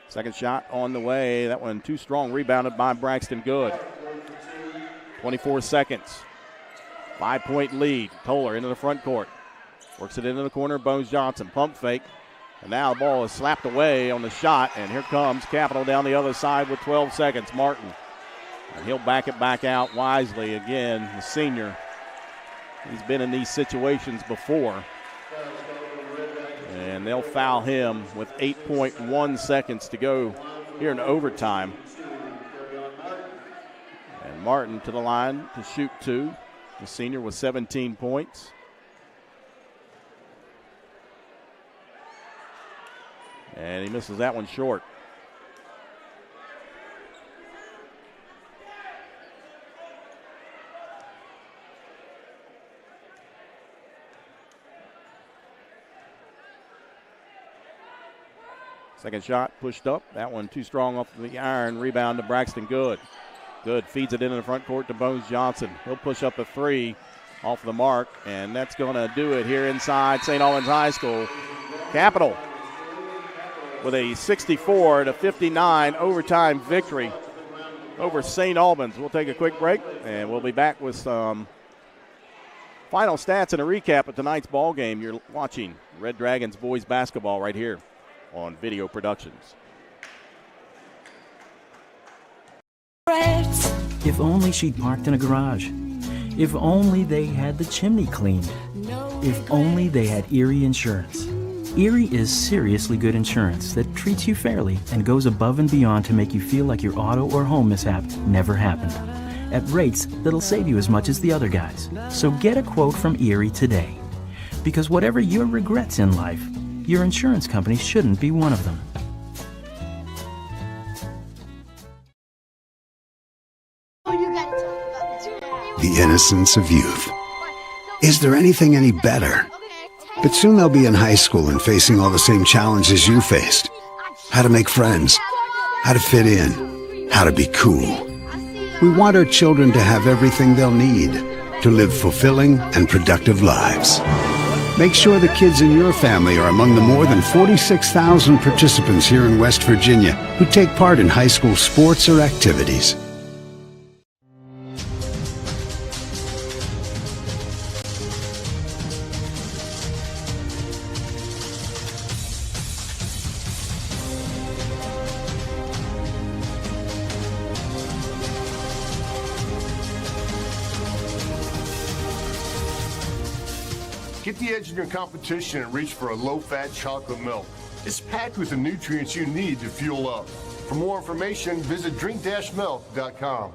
Second shot on the way. That one too strong. Rebounded by Braxton Good. 24 seconds. 5-point lead. Toller into the front court. Works it into the corner. Bones Johnson. Pump fake. And now the ball is slapped away on the shot. And here comes Capital down the other side with 12 seconds. Martin. And he'll back it back out wisely again. The senior. He's been in these situations before. And they'll foul him with 8.1 seconds to go here in overtime. And Martin to the line to shoot 2. The senior with 17 points. And he misses that one short. Second shot pushed up. That one too strong off the iron. Rebound to Braxton Good. Good feeds it into the front court to Bones Johnson. He'll push up a 3 off the mark, and that's going to do it here inside St. Albans High School. Capital with a 64-59 overtime victory over St. Albans. We'll take a quick break, and we'll be back with some final stats and a recap of tonight's ball game. You're watching Red Dragons boys basketball right here on Video Productions. If only she'd parked in a garage. If only they had the chimney cleaned. If only they had Erie Insurance. Erie is seriously good insurance that treats you fairly and goes above and beyond to make you feel like your auto or home mishap never happened, at rates that'll save you as much as the other guys. So get a quote from Erie today. Because whatever your regrets in life, your insurance company shouldn't be one of them. The innocence of youth. Is there anything any better? But soon they'll be in high school and facing all the same challenges you faced. How to make friends, how to fit in, how to be cool. We want our children to have everything they'll need to live fulfilling and productive lives. Make sure the kids in your family are among the more than 46,000 participants here in West Virginia who take part in high school sports or activities. Get the edge in your competition and reach for a low-fat chocolate milk. It's packed with the nutrients you need to fuel up. For more information, visit drink-milk.com.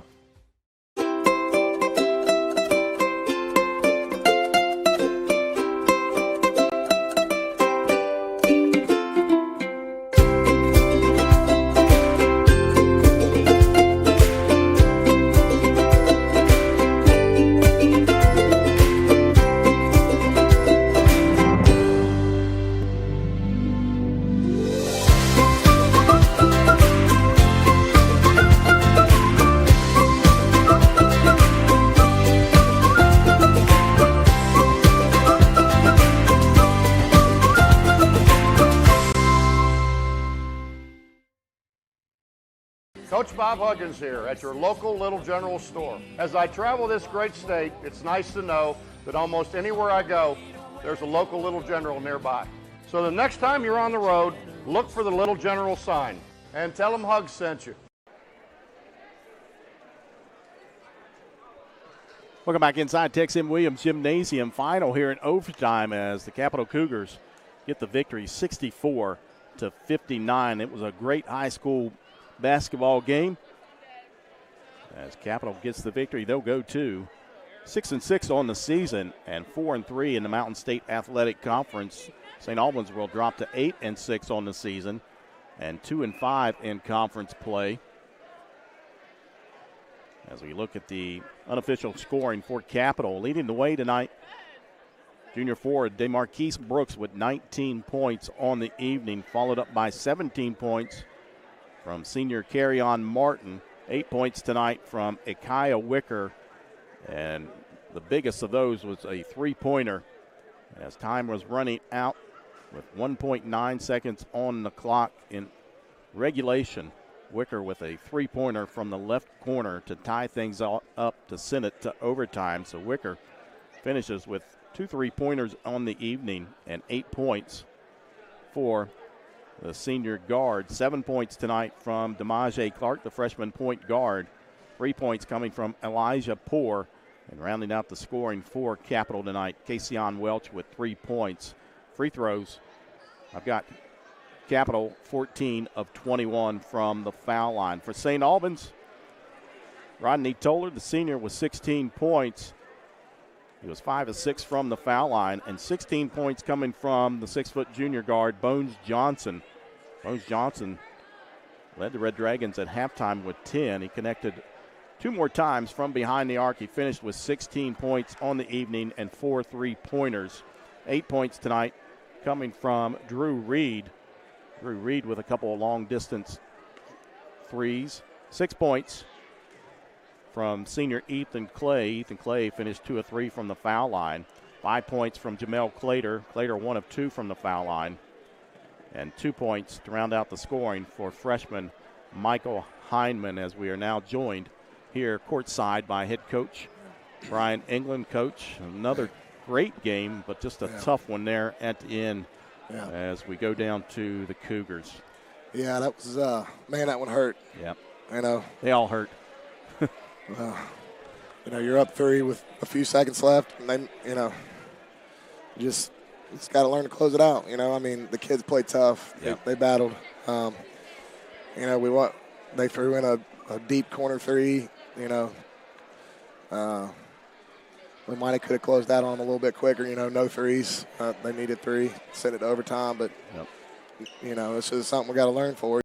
Coach Bob Huggins here at your local Little General store. As I travel this great state, it's nice to know that almost anywhere I go, there's a local Little General nearby. So the next time you're on the road, look for the Little General sign and tell them Hugs sent you. Welcome back inside Tex M. Williams Gymnasium. Final here in overtime as the Capital Cougars get the victory 64-59. It was a great high school basketball game. As Capital gets the victory, they'll go to 6-6 on the season and 4-3 in the Mountain State Athletic Conference. St. Albans will drop to 8-6 on the season and 2-5 in conference play. As we look at the unofficial scoring for Capital, leading the way tonight, junior forward DeMarquise Brooks with 19 points on the evening, followed up by 17 points from senior Carryon Martin. 8 points tonight from Ikaya Wicker, and the biggest of those was a three-pointer as time was running out with 1.9 seconds on the clock in regulation. Wicker with a three-pointer from the left corner to tie things up to send it to overtime. So Wicker finishes with 2 three-pointers on the evening and 8 points for the senior guard. 7 points tonight from Demaje Clark, the freshman point guard. 3 points coming from Elijah Poor. And rounding out the scoring for Capital tonight, Caseon Welch with 3 points. Free throws, I've got Capital 14 of 21 from the foul line. For St. Albans, Rodney Toller, the senior, with 16 points. He was 5 of 6 from the foul line, and 16 points coming from the 6-foot junior guard, Bones Johnson. Bones Johnson led the Red Dragons at halftime with 10. He connected 2 more times from behind the arc. He finished with 16 points on the evening and 4 three-pointers. 8 points tonight coming from Drew Reed. Drew Reed with a couple of long-distance threes. 6 points from senior Ethan Clay. Ethan Clay finished 2 of 3 from the foul line. 5 points from Jamel Clater. Clater 1 of 2 from the foul line. And 2 points to round out the scoring for freshman Michael Heinman, as we are now joined here courtside by head coach Brian England. Coach, another great game, but just a tough one there at the end Yeah. as we go down to the Cougars. Yeah, that was man, that one hurt. Yep. You know, They all hurt. you know, you're up 3 with a few seconds left, and then just got to learn to close it out. You know, I mean, the kids played tough. Yep. They battled. You know, they threw in a deep corner 3. You know, we might have could have closed that on a little bit quicker. You know, no threes. They needed 3, sent it to overtime, but you know, it's just something we got to learn for.